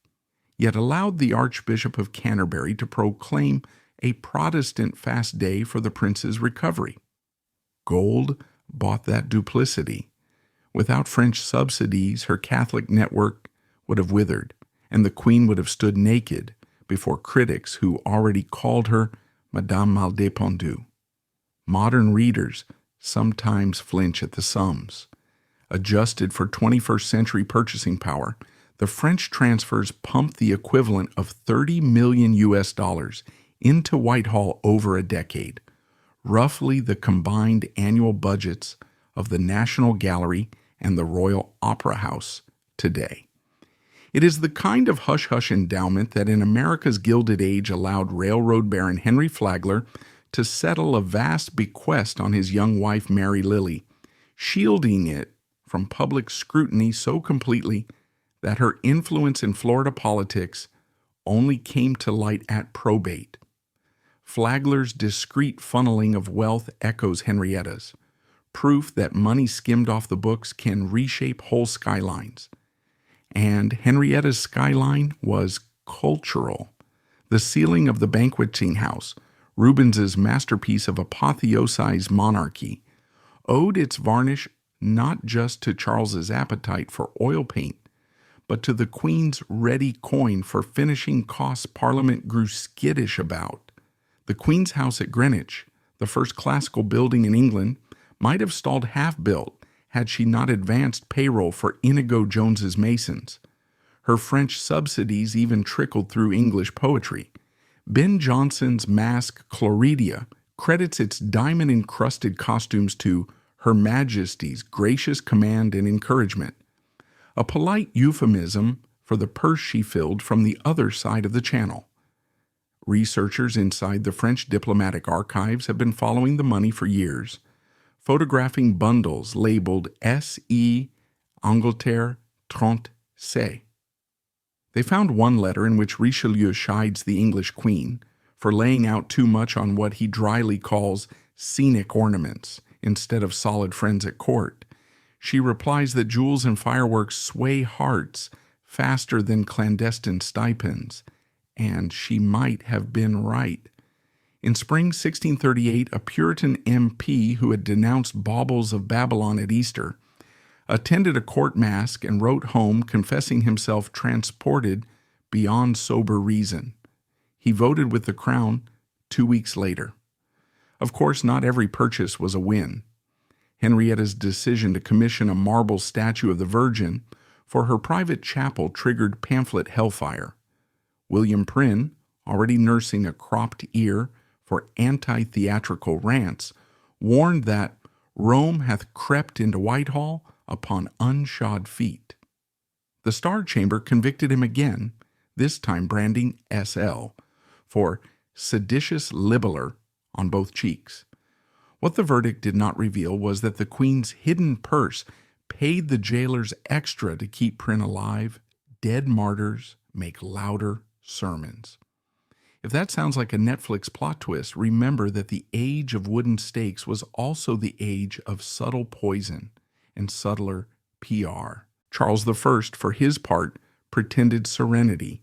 yet allowed the Archbishop of Canterbury to proclaim a Protestant fast day for the prince's recovery. Gold bought that duplicity. Without French subsidies, her Catholic network would have withered, and the Queen would have stood naked before critics who already called her Madame Maldépendue. Modern readers sometimes flinch at the sums. Adjusted for 21st century purchasing power, the French transfers pumped the equivalent of 30 million US dollars into Whitehall over a decade, roughly the combined annual budgets of the National Gallery and the Royal Opera House today. It is the kind of hush-hush endowment that in America's Gilded Age allowed railroad baron Henry Flagler to settle a vast bequest on his young wife Mary Lily, shielding it from public scrutiny so completely that her influence in Florida politics only came to light at probate. Flagler's discreet funneling of wealth echoes Henrietta's, proof that money skimmed off the books can reshape whole skylines. And Henrietta's skyline was cultural. The ceiling of the banqueting house, Rubens's masterpiece of apotheosized monarchy, owed its varnish not just to Charles's appetite for oil paint, but to the Queen's ready coin for finishing costs Parliament grew skittish about. The Queen's House at Greenwich, the first classical building in England, might have stalled half-built had she not advanced payroll for Inigo Jones's masons. Her French subsidies even trickled through English poetry. Ben Jonson's masque Chloridia credits its diamond-encrusted costumes to Her Majesty's gracious command and encouragement, a polite euphemism for the purse she filled from the other side of the Channel. Researchers inside the French diplomatic archives have been following the money for years, photographing bundles labeled S.E. Angleterre 30C. They found one letter in which Richelieu chides the English Queen for laying out too much on what he dryly calls scenic ornaments instead of solid friends at court. She replies that jewels and fireworks sway hearts faster than clandestine stipends, and she might have been right. In spring 1638, a Puritan MP who had denounced baubles of Babylon at Easter attended a court masque and wrote home confessing himself transported beyond sober reason. He voted with the crown 2 weeks later. Of course, not every purchase was a win. Henrietta's decision to commission a marble statue of the Virgin for her private chapel triggered pamphlet hellfire. William Prynne, already nursing a cropped ear for anti-theatrical rants, warned that Rome hath crept into Whitehall upon unshod feet. The Star Chamber convicted him again, this time branding SL, for seditious libeller on both cheeks. What the verdict did not reveal was that the Queen's hidden purse paid the jailers extra to keep Prynne alive. Dead martyrs make louder sermons. If that sounds like a Netflix plot twist, remember that the age of wooden stakes was also the age of subtle poison and subtler PR. Charles I, for his part, pretended serenity.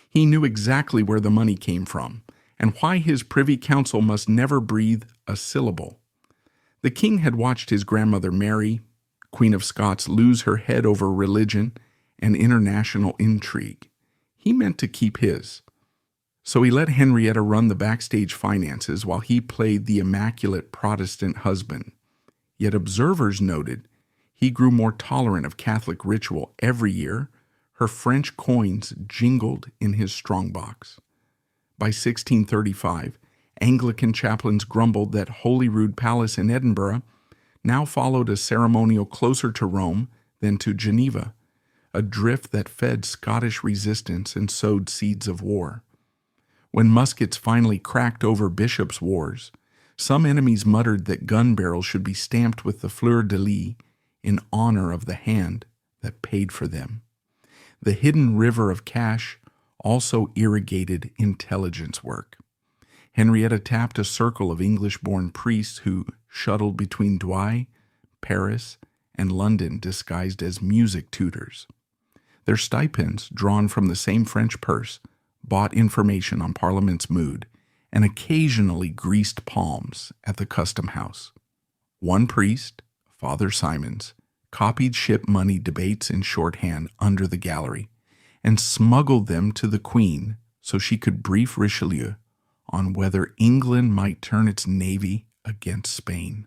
He knew exactly where the money came from and why his Privy Council must never breathe a syllable. The king had watched his grandmother Mary, Queen of Scots, lose her head over religion and international intrigue. He meant to keep his. So he let Henrietta run the backstage finances while he played the immaculate Protestant husband. Yet observers noted He grew more tolerant of Catholic ritual every year. Her French coins jingled in his strongbox. By 1635, Anglican chaplains grumbled that Holyrood Palace in Edinburgh now followed a ceremonial closer to Rome than to Geneva, a drift that fed Scottish resistance and sowed seeds of war. When muskets finally cracked over bishops' wars, some enemies muttered that gun barrels should be stamped with the fleur-de-lis in honor of the hand that paid for them. The hidden river of cash also irrigated intelligence work. Henrietta tapped a circle of English-born priests who shuttled between Douai, Paris, and London disguised as music tutors. Their stipends, drawn from the same French purse, bought information on Parliament's mood and occasionally greased palms at the custom house. One priest, Father Simons, copied ship money debates in shorthand under the gallery and smuggled them to the Queen so she could brief Richelieu on whether England might turn its navy against Spain.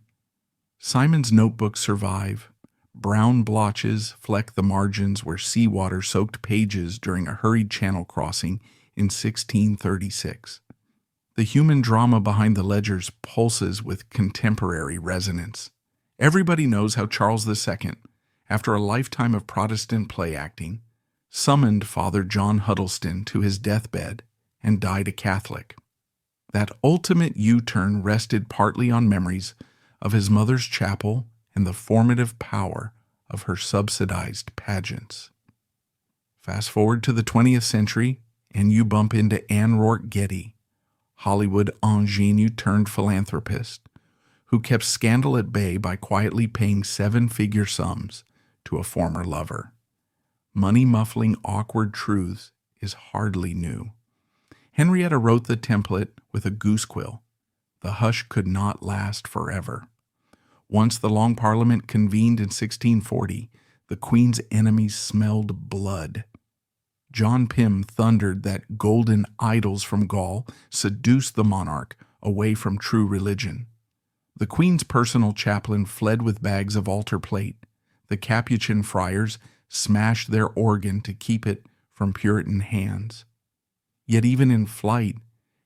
Simon's notebooks survive. Brown blotches fleck the margins where seawater soaked pages during a hurried channel crossing in 1636. The human drama behind the ledgers pulses with contemporary resonance. Everybody knows how Charles II, after a lifetime of Protestant play acting, summoned Father John Huddleston to his deathbed and died a Catholic. That ultimate U-turn rested partly on memories of his mother's chapel and the formative power of her subsidized pageants. Fast forward to the 20th century, and you bump into Anne Rourke Getty, Hollywood ingenue turned philanthropist, who kept scandal at bay by quietly paying seven-figure sums to a former lover. Money-muffling awkward truths is hardly new. Henrietta wrote the template with a goose quill. The hush could not last forever. Once the Long Parliament convened in 1640, the Queen's enemies smelled blood. John Pym thundered that golden idols from Gaul seduced the monarch away from true religion. The Queen's personal chaplain fled with bags of altar plate. The Capuchin friars smashed their organ to keep it from Puritan hands. Yet even in flight,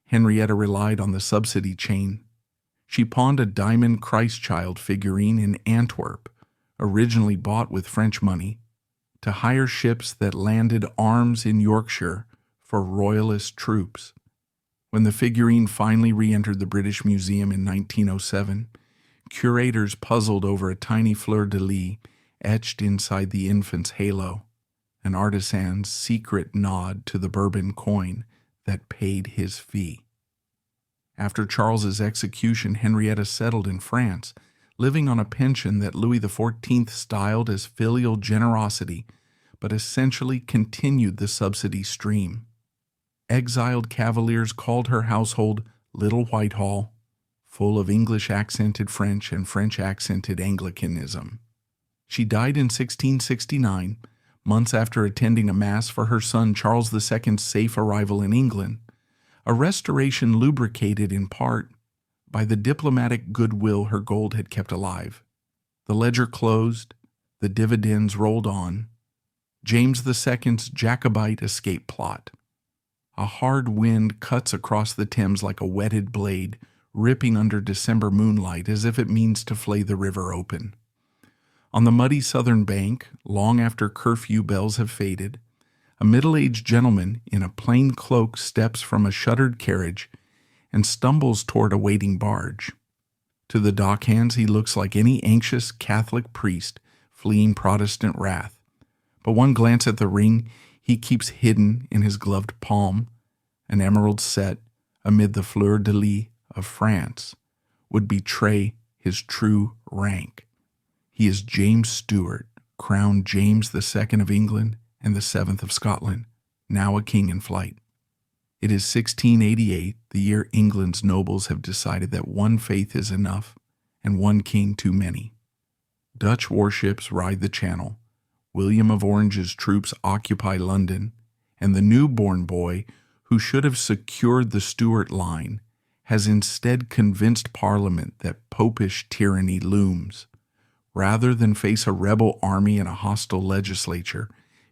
Henrietta relied on the subsidy chain. She pawned a diamond Christ-child figurine in Antwerp, originally bought with French money, to hire ships that landed arms in Yorkshire for royalist troops. When the figurine finally re-entered the British Museum in 1907, curators puzzled over a tiny fleur-de-lis etched inside the infant's halo, an artisan's secret nod to the Bourbon coin that paid his fee. After Charles's execution, Henrietta settled in France, living on a pension that Louis XIV styled as filial generosity, but essentially continued the subsidy stream. Exiled cavaliers called her household Little Whitehall, full of English-accented French and French-accented Anglicanism. She died in 1669, months after attending a mass for her son Charles II's safe arrival in England, a restoration lubricated in part by the diplomatic goodwill her gold had kept alive. The ledger closed, the dividends rolled on. James II's Jacobite escape plot. A hard wind cuts across the Thames like a whetted blade, ripping under December moonlight as if it means to flay the river open. On the muddy southern bank, long after curfew bells have faded, a middle-aged gentleman in a plain cloak steps from a shuttered carriage and stumbles toward a waiting barge. To the dockhands he looks like any anxious Catholic priest fleeing Protestant wrath, but one glance at the ring he keeps hidden in his gloved palm, an emerald set amid the fleur-de-lis of France, would betray his true rank. He is James Stuart, crowned James II of England and the 7th of Scotland, now a king in flight. It is 1688, the year England's nobles have decided that one faith is enough and one king too many. Dutch warships ride the Channel, William of Orange's troops occupy London, and the newborn boy, who should have secured the Stuart line, has instead convinced Parliament that popish tyranny looms. Rather than face a rebel army and a hostile legislature,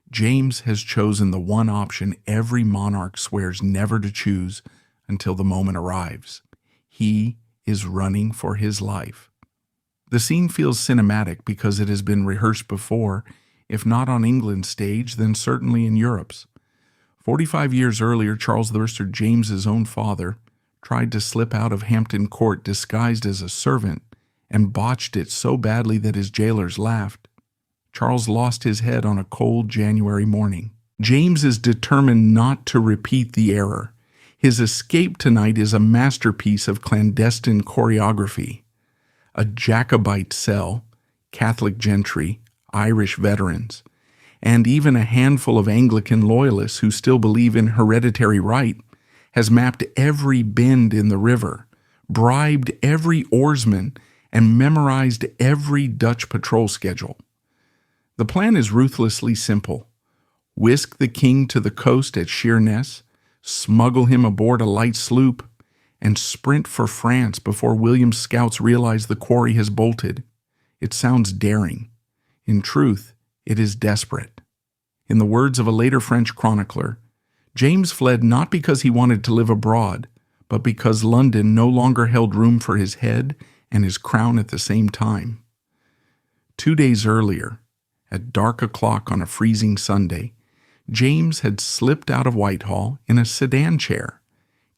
James has chosen the one option every monarch swears never to choose until the moment arrives. He is running for his life. The scene feels cinematic because it has been rehearsed before, if not on England's stage, then certainly in Europe's. 45 years earlier, Charles I, James's own father, tried to slip out of Hampton Court disguised as a servant and botched it so badly that his jailers laughed. Charles lost his head on a cold January morning. James is determined not to repeat the error. His escape tonight is a masterpiece of clandestine choreography. A Jacobite cell, Catholic gentry, Irish veterans, and even a handful of Anglican loyalists who still believe in hereditary right, has mapped every bend in the river, bribed every oarsman, and memorized every Dutch patrol schedule. The plan is ruthlessly simple. Whisk the king to the coast at Sheerness, smuggle him aboard a light sloop, and sprint for France before William's scouts realize the quarry has bolted. It sounds daring. In truth, it is desperate. In the words of a later French chronicler, James fled not because he wanted to live abroad, but because London no longer held room for his head and his crown at the same time. 2 days earlier, at dark o'clock on a freezing Sunday, James had slipped out of Whitehall in a sedan chair,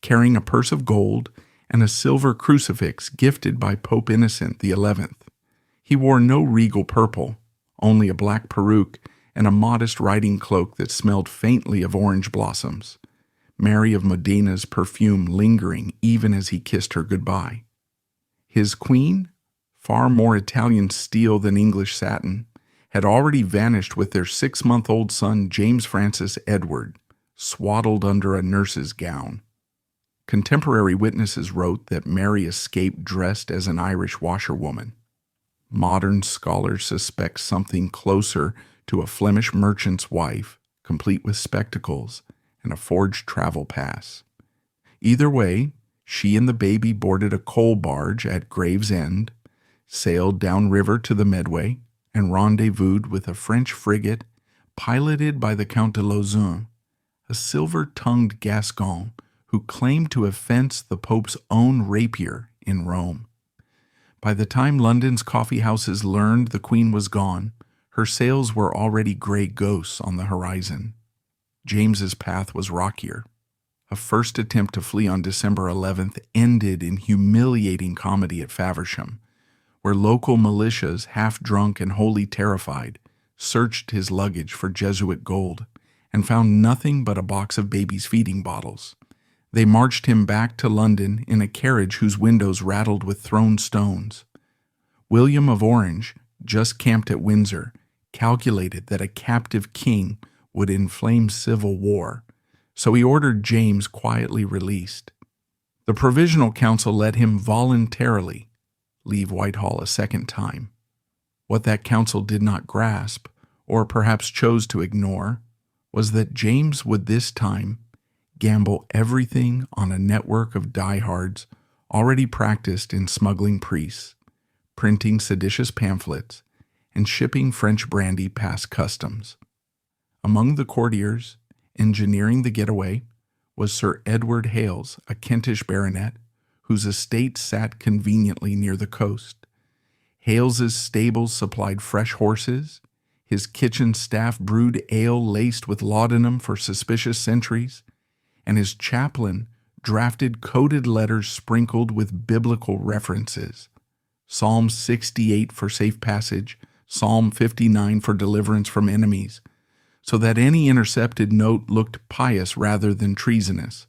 carrying a purse of gold and a silver crucifix gifted by Pope Innocent XI. He wore no regal purple, only a black peruke and a modest riding cloak that smelled faintly of orange blossoms, Mary of Modena's perfume lingering even as he kissed her goodbye. His queen, far more Italian steel than English satin, had already vanished with their 6-month-old son James Francis Edward, swaddled under a nurse's gown. Contemporary witnesses wrote that Mary escaped dressed as an Irish washerwoman. Modern scholars suspect something closer to a Flemish merchant's wife, complete with spectacles and a forged travel pass. Either way, she and the baby boarded a coal barge at Gravesend, sailed downriver to the Medway, and rendezvoused with a French frigate piloted by the Count de Lauzun, a silver-tongued Gascon who claimed to have fenced the Pope's own rapier in Rome. By the time London's coffee houses learned the Queen was gone, her sails were already gray ghosts on the horizon. James's path was rockier. A first attempt to flee on December 11th ended in humiliating comedy at Faversham, where local militias, half-drunk and wholly terrified, searched his luggage for Jesuit gold and found nothing but a box of baby's feeding bottles. They marched him back to London in a carriage whose windows rattled with thrown stones. William of Orange, just camped at Windsor, calculated that a captive king would inflame civil war, so he ordered James quietly released. The Provisional Council let him voluntarily leave Whitehall a second time. What that council did not grasp, or perhaps chose to ignore, was that James would this time gamble everything on a network of diehards already practiced in smuggling priests, printing seditious pamphlets, and shipping French brandy past customs. Among the courtiers engineering the getaway was Sir Edward Hales, a Kentish baronet, whose estate sat conveniently near the coast. Hales's stables supplied fresh horses, his kitchen staff brewed ale laced with laudanum for suspicious sentries, and his chaplain drafted coded letters sprinkled with biblical references. Psalm 68 for safe passage, Psalm 59 for deliverance from enemies, so that any intercepted note looked pious rather than treasonous.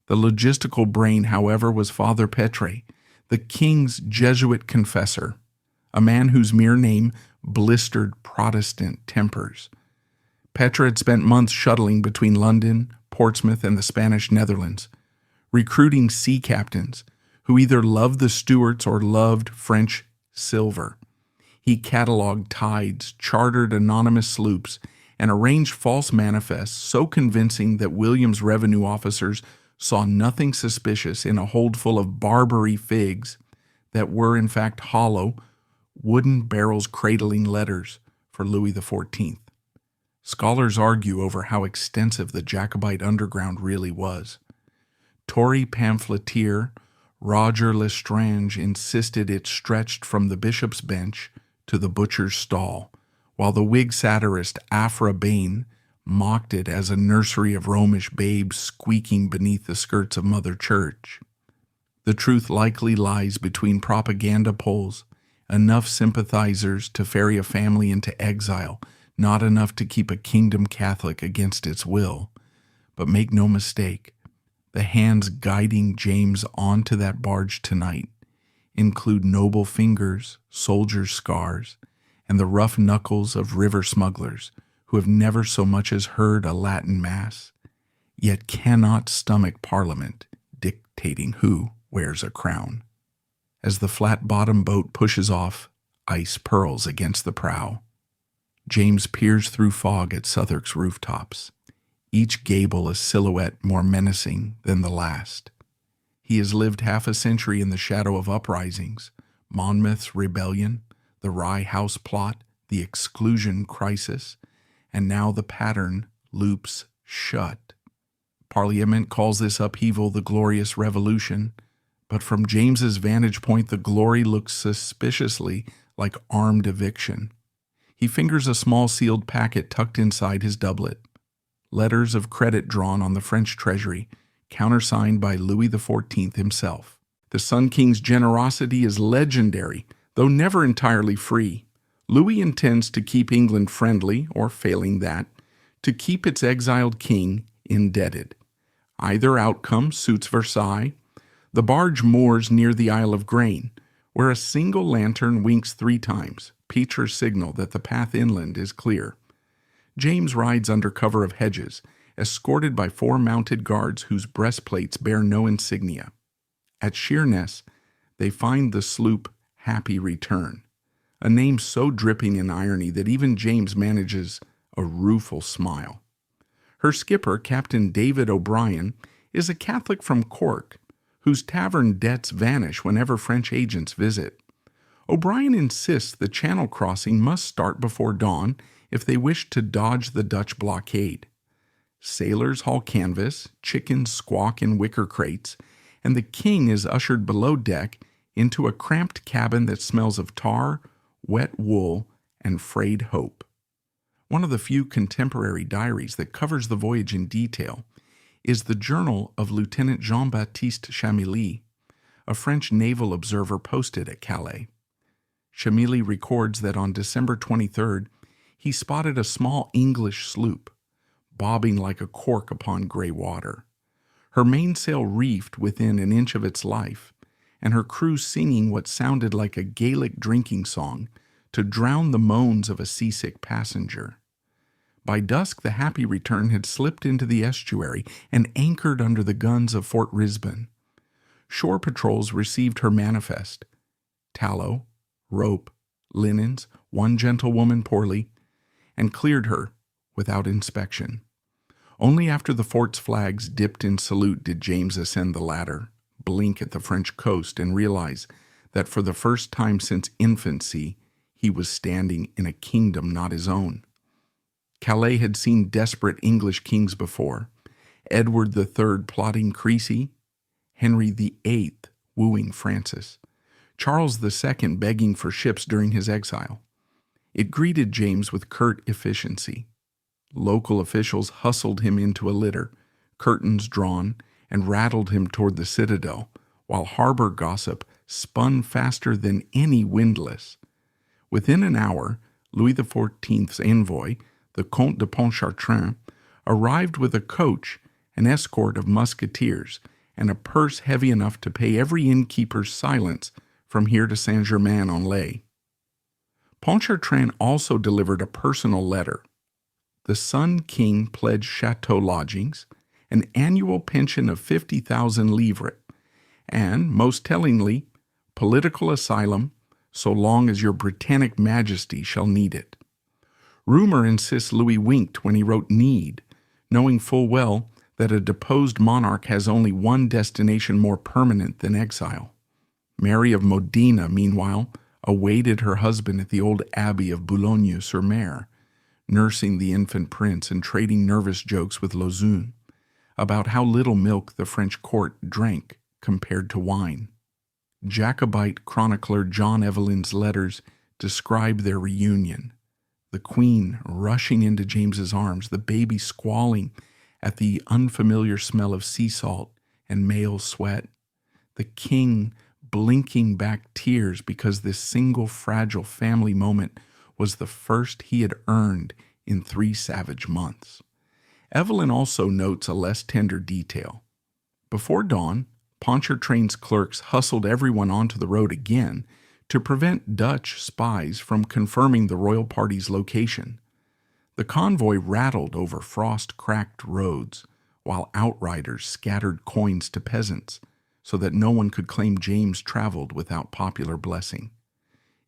The logistical brain, however, was Father Petre, the king's Jesuit confessor, a man whose mere name blistered Protestant tempers. Petre had spent months shuttling between London, Portsmouth, and the Spanish Netherlands, recruiting sea captains who either loved the Stuarts or loved French silver. He cataloged tides, chartered anonymous sloops, and arranged false manifests so convincing that William's revenue officers saw nothing suspicious in a hold full of Barbary figs that were in fact hollow, wooden barrels cradling letters for Louis XIV. Scholars argue over how extensive the Jacobite underground really was. Tory pamphleteer Roger Lestrange insisted it stretched from the bishop's bench to the butcher's stall, while the Whig satirist Aphra Bain mocked it as a nursery of Romish babes squeaking beneath the skirts of Mother Church. The truth likely lies between propaganda poles, enough sympathizers to ferry a family into exile, not enough to keep a kingdom Catholic against its will. But make no mistake, the hands guiding James onto that barge tonight include noble fingers, soldiers' scars, and the rough knuckles of river smugglers who have never so much as heard a Latin Mass, yet cannot stomach Parliament dictating who wears a crown. As the flat-bottom boat pushes off, ice purls against the prow. James peers through fog at Southwark's rooftops, each gable a silhouette more menacing than the last. He has lived half a century in the shadow of uprisings, Monmouth's rebellion, the Rye House plot, the exclusion crisis, and now the pattern loops shut. Parliament calls this upheaval the Glorious Revolution, but from James's vantage point the glory looks suspiciously like armed eviction. He fingers a small sealed packet tucked inside his doublet. Letters of credit drawn on the French treasury, countersigned by Louis XIV himself. The Sun King's generosity is legendary, though never entirely free. Louis intends to keep England friendly, or failing that, to keep its exiled king indebted. Either outcome suits Versailles. The barge moors near the Isle of Grain, where a single lantern winks 3 times, Peter's signal that the path inland is clear. James rides under cover of hedges, escorted by 4 mounted guards whose breastplates bear no insignia. At Sheerness, they find the sloop Happy Return, a name so dripping in irony that even James manages a rueful smile. Her skipper, Captain David O'Brien, is a Catholic from Cork, whose tavern debts vanish whenever French agents visit. O'Brien insists the channel crossing must start before dawn if they wish to dodge the Dutch blockade. Sailors haul canvas, chickens squawk in wicker crates, and the king is ushered below deck into a cramped cabin that smells of tar, wet wool, and frayed hope. One of the few contemporary diaries that covers the voyage in detail is the journal of Lieutenant Jean-Baptiste Chamilly, a French naval observer posted at Calais. Chamilly records that on December 23rd, he spotted a small English sloop, bobbing like a cork upon gray water, her mainsail reefed within an inch of its life, and her crew singing what sounded like a Gaelic drinking song to drown the moans of a seasick passenger. By dusk, the Happy Return had slipped into the estuary and anchored under the guns of Fort Risbon. Shore patrols received her manifest: tallow, rope, linens, 1 gentlewoman poorly, and cleared her without inspection. Only after the fort's flags dipped in salute did James ascend the ladder, blink at the French coast, and realize that for the first time since infancy he was standing in a kingdom not his own. Calais had seen desperate English kings before: Edward III plotting Crecy, Henry VIII wooing Francis, Charles II begging for ships during his exile. It greeted James with curt efficiency. Local officials hustled him into a litter, curtains drawn, and rattled him toward the citadel, while harbor gossip spun faster than any windlass. Within an hour, Louis XIV's envoy, the Comte de Pontchartrain, arrived with a coach, an escort of musketeers, and a purse heavy enough to pay every innkeeper's silence from here to Saint-Germain-en-Laye. Pontchartrain also delivered a personal letter. The Sun King pledged chateau lodgings, an annual pension of 50,000 livres, and, most tellingly, political asylum so long as your Britannic Majesty shall need it. Rumor insists Louis winked when he wrote need, knowing full well that a deposed monarch has only one destination more permanent than exile. Mary of Modena, meanwhile, awaited her husband at the old abbey of Boulogne-sur-Mer, nursing the infant prince and trading nervous jokes with Lauzun about how little milk the French court drank compared to wine. Jacobite chronicler John Evelyn's letters describe their reunion. The queen rushing into James's arms, the baby squalling at the unfamiliar smell of sea salt and male sweat, the king blinking back tears because this single fragile family moment was the first he had earned in 3 savage months. Evelyn also notes a less tender detail. Before dawn, Pontchartrain's clerks hustled everyone onto the road again to prevent Dutch spies from confirming the royal party's location. The convoy rattled over frost-cracked roads, while outriders scattered coins to peasants so that no one could claim James traveled without popular blessing.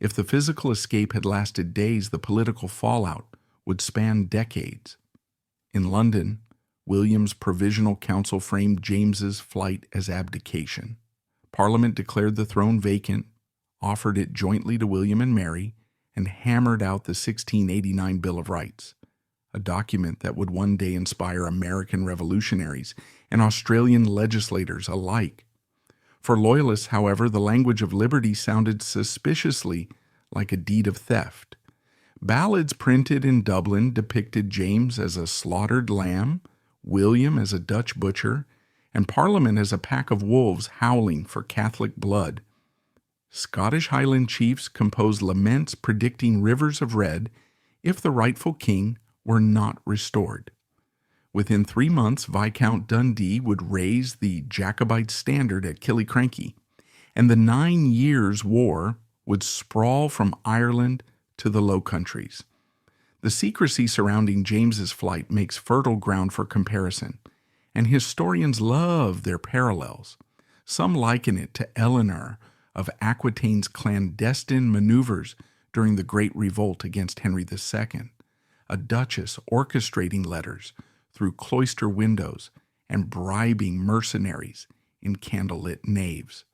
If the physical escape had lasted days, the political fallout would span decades. In London, William's Provisional Council framed James's flight as abdication. Parliament declared the throne vacant, offered it jointly to William and Mary, and hammered out the 1689 Bill of Rights, a document that would one day inspire American revolutionaries and Australian legislators alike. For Loyalists, however, the language of liberty sounded suspiciously like a deed of theft. Ballads printed in Dublin depicted James as a slaughtered lamb, William as a Dutch butcher, and Parliament as a pack of wolves howling for Catholic blood. Scottish Highland chiefs composed laments predicting rivers of red if the rightful king were not restored. Within 3 months, Viscount Dundee would raise the Jacobite standard at Killiecrankie, and the 9 Years' War would sprawl from Ireland to the Low Countries. The secrecy surrounding James's flight makes fertile ground for comparison, and historians love their parallels. Some liken it to Eleanor of Aquitaine's clandestine maneuvers during the Great Revolt against Henry II, a duchess orchestrating letters through cloister windows and bribing mercenaries in candlelit naves.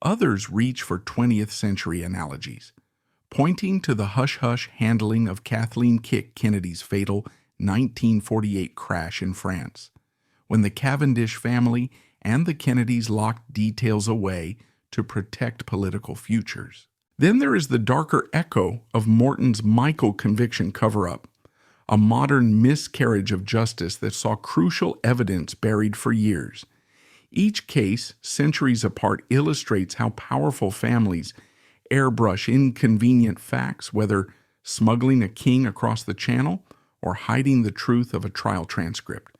Others reach for 20th century analogies, pointing to the hush-hush handling of Kathleen Kennedy's fatal 1948 crash in France, when the Cavendish family and the Kennedys locked details away to protect political futures. Then there is the darker echo of Morton's Michael conviction cover-up, a modern miscarriage of justice that saw crucial evidence buried for years. Each case, centuries apart, illustrates how powerful families airbrush inconvenient facts, whether smuggling a king across the channel or hiding the truth of a trial transcript.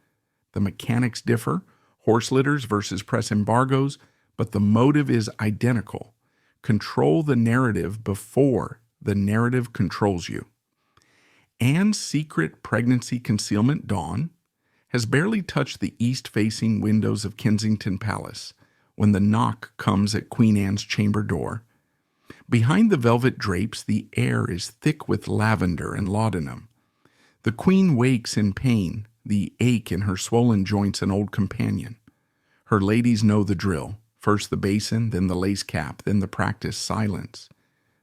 The mechanics differ, horse litters versus press embargoes, but the motive is identical. Control the narrative before the narrative controls you. Anne's secret pregnancy concealment, Dawn, has barely touched the east-facing windows of Kensington Palace when the knock comes at Queen Anne's chamber door. Behind the velvet drapes, the air is thick with lavender and laudanum. The queen wakes in pain, the ache in her swollen joints an old companion. Her ladies know the drill, first the basin, then the lace cap, then the practiced silence.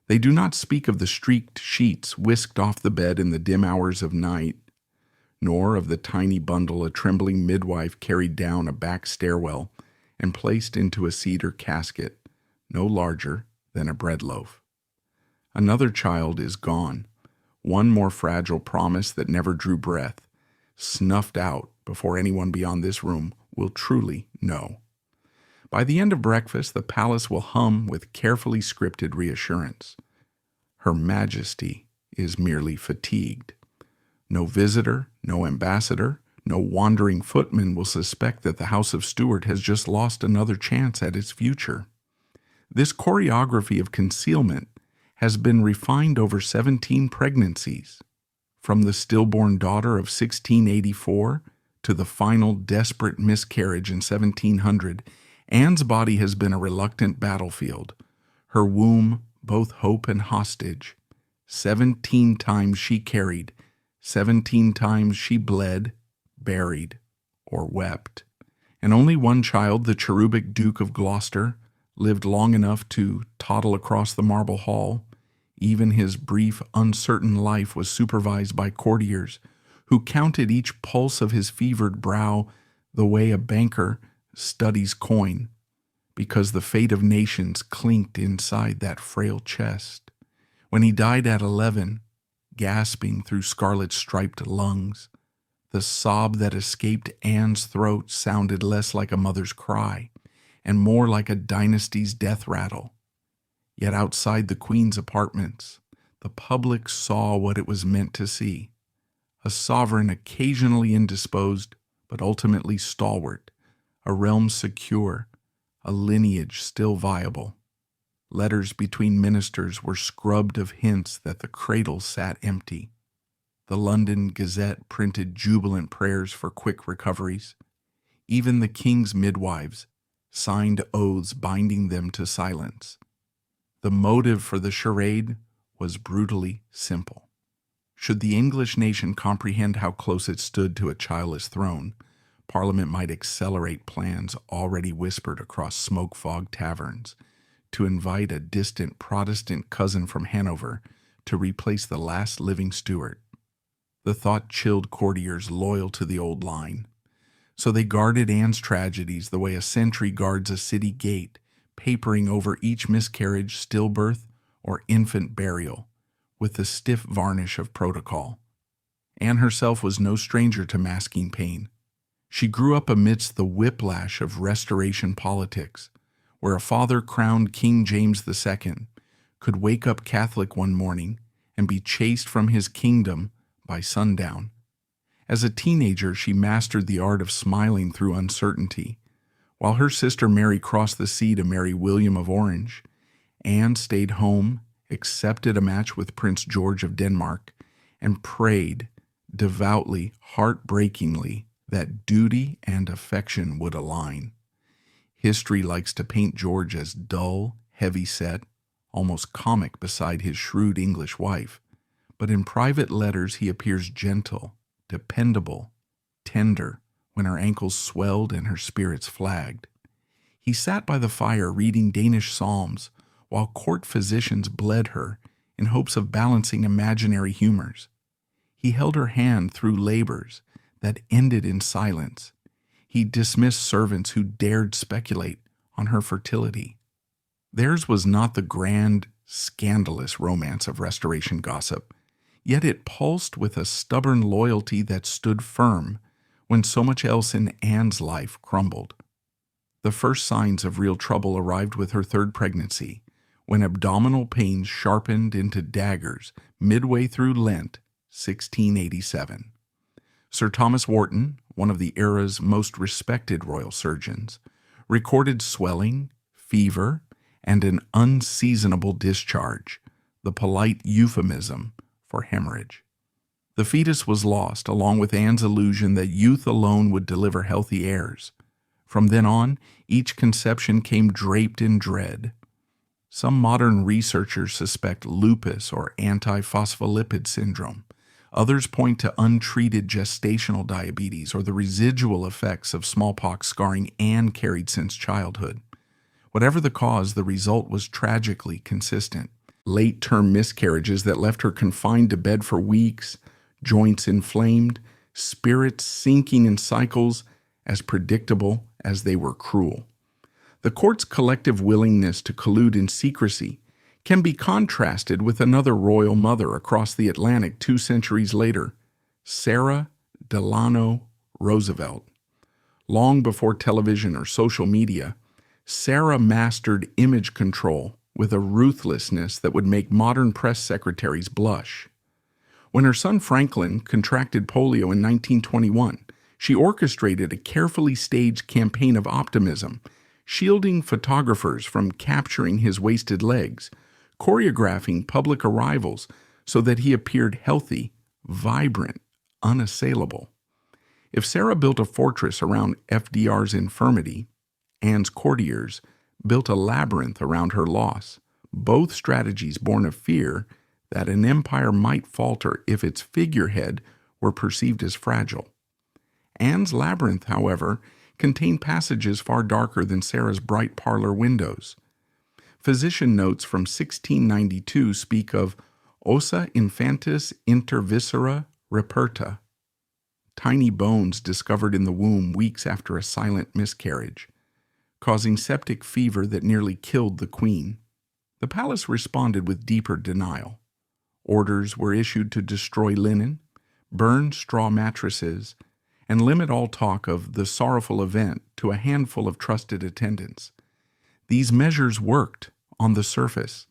They do not speak of the streaked sheets whisked off the bed in the dim hours of night, nor of the tiny bundle a trembling midwife carried down a back stairwell and placed into a cedar casket, no larger than a bread loaf. Another child is gone, one more fragile promise that never drew breath, snuffed out before anyone beyond this room will truly know. By the end of breakfast, the palace will hum with carefully scripted reassurance. Her Majesty is merely fatigued. No visitor, no ambassador, no wandering footman will suspect that the House of Stuart has just lost another chance at its future. This choreography of concealment has been refined over 17 pregnancies, from the stillborn daughter of 1684 to the final desperate miscarriage in 1700. Anne's body has been a reluctant battlefield, her womb both hope and hostage. 17 times she carried, 17 times she bled, buried, or wept. And only one child, the cherubic Duke of Gloucester, lived long enough to toddle across the marble hall. Even his brief, uncertain life was supervised by courtiers who counted each pulse of his fevered brow the way a banker studies coin, because the fate of nations clinked inside that frail chest. When he died at 11, gasping through scarlet-striped lungs, the sob that escaped Anne's throat sounded less like a mother's cry and more like a dynasty's death rattle. Yet outside the Queen's apartments, the public saw what it was meant to see: a sovereign occasionally indisposed, but ultimately stalwart, a realm secure, a lineage still viable. Letters between ministers were scrubbed of hints that the cradle sat empty. The London Gazette printed jubilant prayers for quick recoveries. Even the king's midwives signed oaths binding them to silence. The motive for the charade was brutally simple. Should the English nation comprehend how close it stood to a childless throne, Parliament might accelerate plans already whispered across smoke-fogged taverns to invite a distant Protestant cousin from Hanover to replace the last living Stuart. The thought chilled courtiers loyal to the old line. So they guarded Anne's tragedies the way a sentry guards a city gate, papering over each miscarriage, stillbirth, or infant burial with the stiff varnish of protocol. Anne herself was no stranger to masking pain. She grew up amidst the whiplash of Restoration politics, where a father crowned King James II could wake up Catholic one morning and be chased from his kingdom by sundown. As a teenager, she mastered the art of smiling through uncertainty. While her sister Mary crossed the sea to marry William of Orange, Anne stayed home, accepted a match with Prince George of Denmark, and prayed, devoutly, heartbreakingly, that duty and affection would align. History likes to paint George as dull, heavy-set, almost comic beside his shrewd English wife, but in private letters he appears gentle, dependable, tender, when her ankles swelled and her spirits flagged. He sat by the fire reading Danish psalms while court physicians bled her in hopes of balancing imaginary humors. He held her hand through labors that ended in silence. He dismissed servants who dared speculate on her fertility. Theirs was not the grand, scandalous romance of Restoration gossip, yet it pulsed with a stubborn loyalty that stood firm when so much else in Anne's life crumbled. The first signs of real trouble arrived with her third pregnancy, when abdominal pains sharpened into daggers midway through Lent, 1687. Sir Thomas Wharton, one of the era's most respected royal surgeons, recorded swelling, fever, and an unseasonable discharge, the polite euphemism for hemorrhage. The fetus was lost, along with Anne's illusion that youth alone would deliver healthy heirs. From then on, each conception came draped in dread. Some modern researchers suspect lupus or antiphospholipid syndrome. Others point to untreated gestational diabetes or the residual effects of smallpox scarring Anne carried since childhood. Whatever the cause, the result was tragically consistent. Late-term miscarriages that left her confined to bed for weeks, joints inflamed, spirits sinking in cycles as predictable as they were cruel. The court's collective willingness to collude in secrecy can be contrasted with another royal mother across the Atlantic 2 centuries later, Sarah Delano Roosevelt. Long before television or social media, Sarah mastered image control with a ruthlessness that would make modern press secretaries blush. When her son Franklin contracted polio in 1921, she orchestrated a carefully staged campaign of optimism, shielding photographers from capturing his wasted legs, choreographing public arrivals so that he appeared healthy, vibrant, unassailable. If Sarah built a fortress around FDR's infirmity, Anne's courtiers built a labyrinth around her loss, both strategies born of fear that an empire might falter if its figurehead were perceived as fragile. Anne's labyrinth, however, contained passages far darker than Sarah's bright parlor windows. Physician notes from 1692 speak of ossa infantis inter viscera reperta, tiny bones discovered in the womb weeks after a silent miscarriage, causing septic fever that nearly killed the queen. The palace responded with deeper denial. Orders were issued to destroy linen, burn straw mattresses, and limit all talk of the sorrowful event to a handful of trusted attendants. These measures worked on the surface.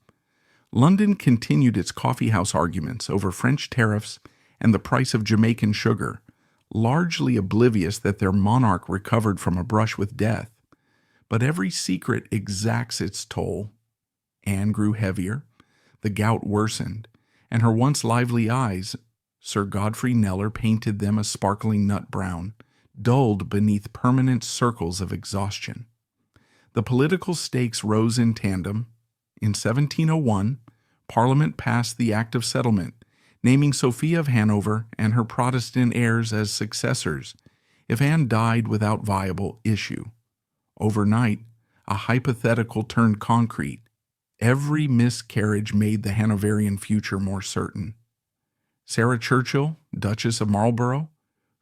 London continued its coffeehouse arguments over French tariffs and the price of Jamaican sugar, largely oblivious that their monarch recovered from a brush with death. But every secret exacts its toll. Anne grew heavier, the gout worsened, and her once lively eyes, Sir Godfrey Kneller painted them a sparkling nut brown, dulled beneath permanent circles of exhaustion. The political stakes rose in tandem. In 1701, Parliament passed the Act of Settlement, naming Sophia of Hanover and her Protestant heirs as successors if Anne died without viable issue. Overnight, a hypothetical turned concrete. Every miscarriage made the Hanoverian future more certain. Sarah Churchill, Duchess of Marlborough,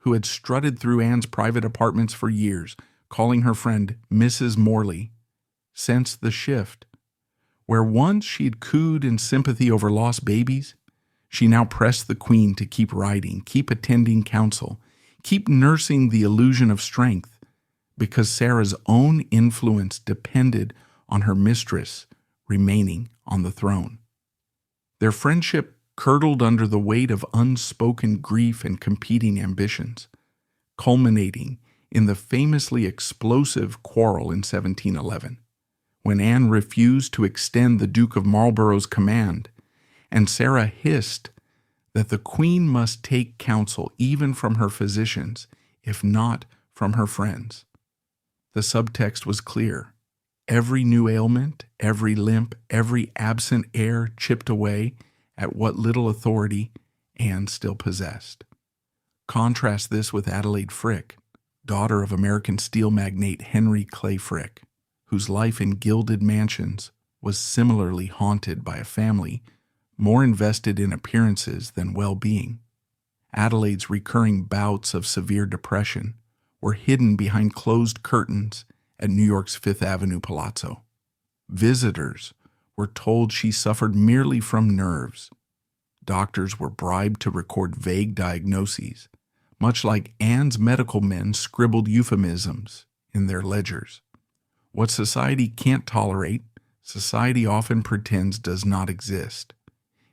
who had strutted through Anne's private apartments for years, calling her friend Mrs. Morley, sensed the shift. Where once she'd cooed in sympathy over lost babies, she now pressed the Queen to keep writing, keep attending council, keep nursing the illusion of strength, because Sarah's own influence depended on her mistress remaining on the throne. Their friendship curdled under the weight of unspoken grief and competing ambitions, culminating in the famously explosive quarrel in 1711, when Anne refused to extend the Duke of Marlborough's command, and Sarah hissed that the Queen must take counsel even from her physicians, if not from her friends. The subtext was clear. Every new ailment, every limp, every absent heir chipped away at what little authority Anne still possessed. Contrast this with Adelaide Frick, daughter of American steel magnate Henry Clay Frick, whose life in gilded mansions was similarly haunted by a family more invested in appearances than well-being. Adelaide's recurring bouts of severe depression were hidden behind closed curtains at New York's Fifth Avenue Palazzo. Visitors were told she suffered merely from nerves. Doctors were bribed to record vague diagnoses, much like Anne's medical men scribbled euphemisms in their ledgers. What society can't tolerate, society often pretends does not exist.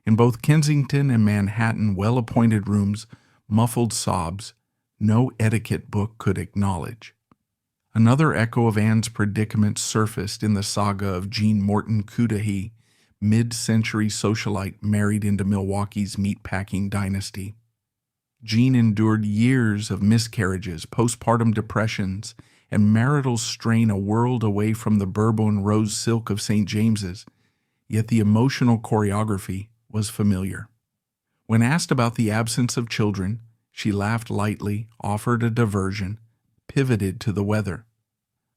In both Kensington and Manhattan well-appointed rooms, muffled sobs no etiquette book could acknowledge. Another echo of Anne's predicament surfaced in the saga of Jean Morton Cudahy, mid-century socialite married into Milwaukee's meatpacking dynasty. Jean endured years of miscarriages, postpartum depressions, and marital strain a world away from the Bourbon rose silk of St. James's, yet the emotional choreography was familiar. When asked about the absence of children, she laughed lightly, offered a diversion, pivoted to the weather.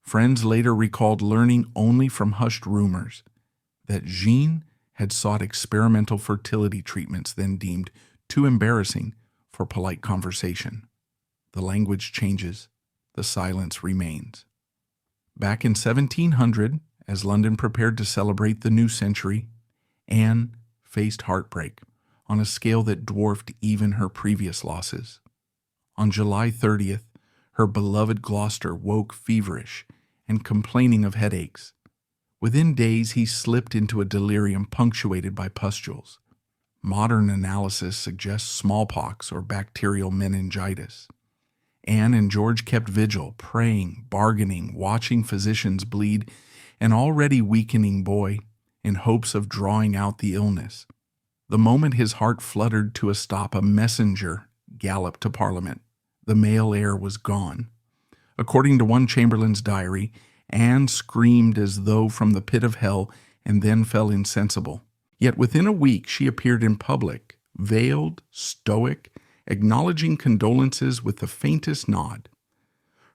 Friends later recalled learning only from hushed rumors that Jean had sought experimental fertility treatments then deemed too embarrassing for polite conversation. The language changes, the silence remains. Back in 1700, as London prepared to celebrate the new century, Anne faced heartbreak on a scale that dwarfed even her previous losses. On July 30th, her beloved Gloucester woke feverish and complaining of headaches. Within days, he slipped into a delirium punctuated by pustules. Modern analysis suggests smallpox or bacterial meningitis. Anne and George kept vigil, praying, bargaining, watching physicians bleed an already weakening boy in hopes of drawing out the illness. The moment his heart fluttered to a stop, a messenger galloped to Parliament. The male heir was gone. According to one Chamberlain's diary, Anne screamed as though from the pit of hell and then fell insensible. Yet within a week she appeared in public, veiled, stoic, acknowledging condolences with the faintest nod.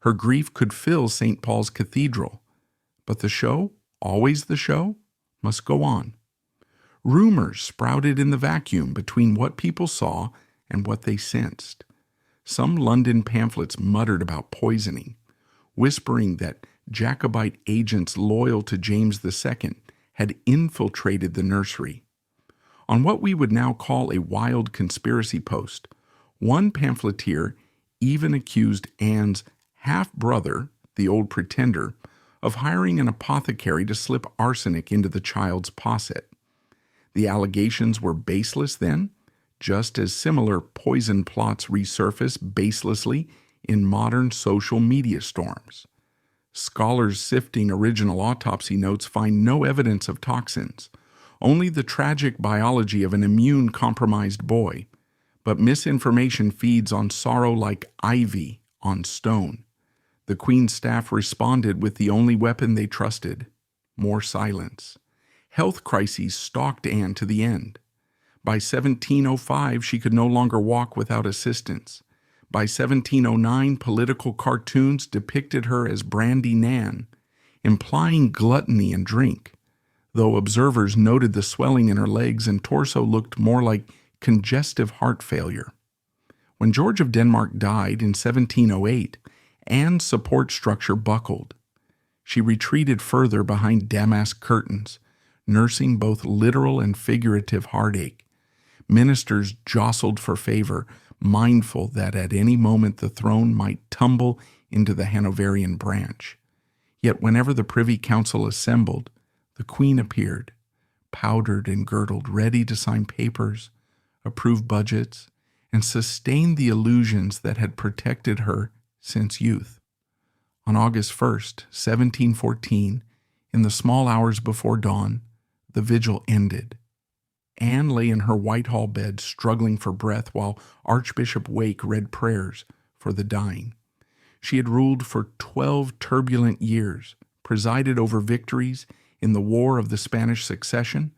Her grief could fill St. Paul's Cathedral, but the show, always the show, must go on. Rumors sprouted in the vacuum between what people saw and what they sensed. Some London pamphlets muttered about poisoning, whispering that Jacobite agents loyal to James II had infiltrated the nursery. On what we would now call a wild conspiracy post, one pamphleteer even accused Anne's half-brother, the old pretender, of hiring an apothecary to slip arsenic into the child's posset. The allegations were baseless then, just as similar poison plots resurface baselessly in modern social media storms. Scholars sifting original autopsy notes find no evidence of toxins, only the tragic biology of an immune-compromised boy. But misinformation feeds on sorrow like ivy on stone. The Queen's staff responded with the only weapon they trusted: more silence. Health crises stalked Anne to the end. By 1705, she could no longer walk without assistance. By 1709, political cartoons depicted her as Brandy Nan, implying gluttony and drink, though observers noted the swelling in her legs and torso looked more like congestive heart failure. When George of Denmark died in 1708, Anne's support structure buckled. She retreated further behind damask curtains, nursing both literal and figurative heartache. Ministers jostled for favor, mindful that at any moment the throne might tumble into the Hanoverian branch. Yet whenever the Privy Council assembled, the Queen appeared, powdered and girdled, ready to sign papers, approve budgets, and sustain the illusions that had protected her since youth. On August 1st, 1714, in the small hours before dawn, the vigil ended. Anne lay in her Whitehall bed struggling for breath while Archbishop Wake read prayers for the dying. She had ruled for 12 turbulent years, presided over victories in the War of the Spanish Succession,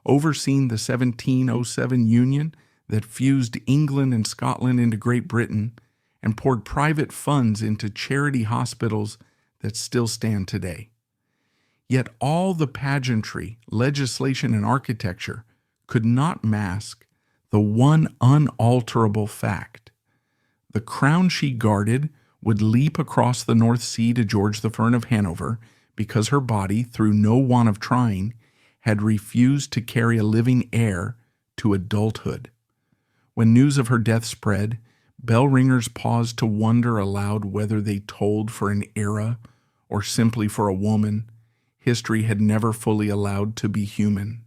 overseen the 1707 Union that fused England and Scotland into Great Britain, and poured private funds into charity hospitals that still stand today. Yet all the pageantry, legislation, and architecture could not mask the one unalterable fact. The crown she guarded would leap across the North Sea to George the Fern of Hanover because her body, through no want of trying, had refused to carry a living heir to adulthood. When news of her death spread, bell ringers paused to wonder aloud whether they tolled for an era or simply for a woman history had never fully allowed to be human.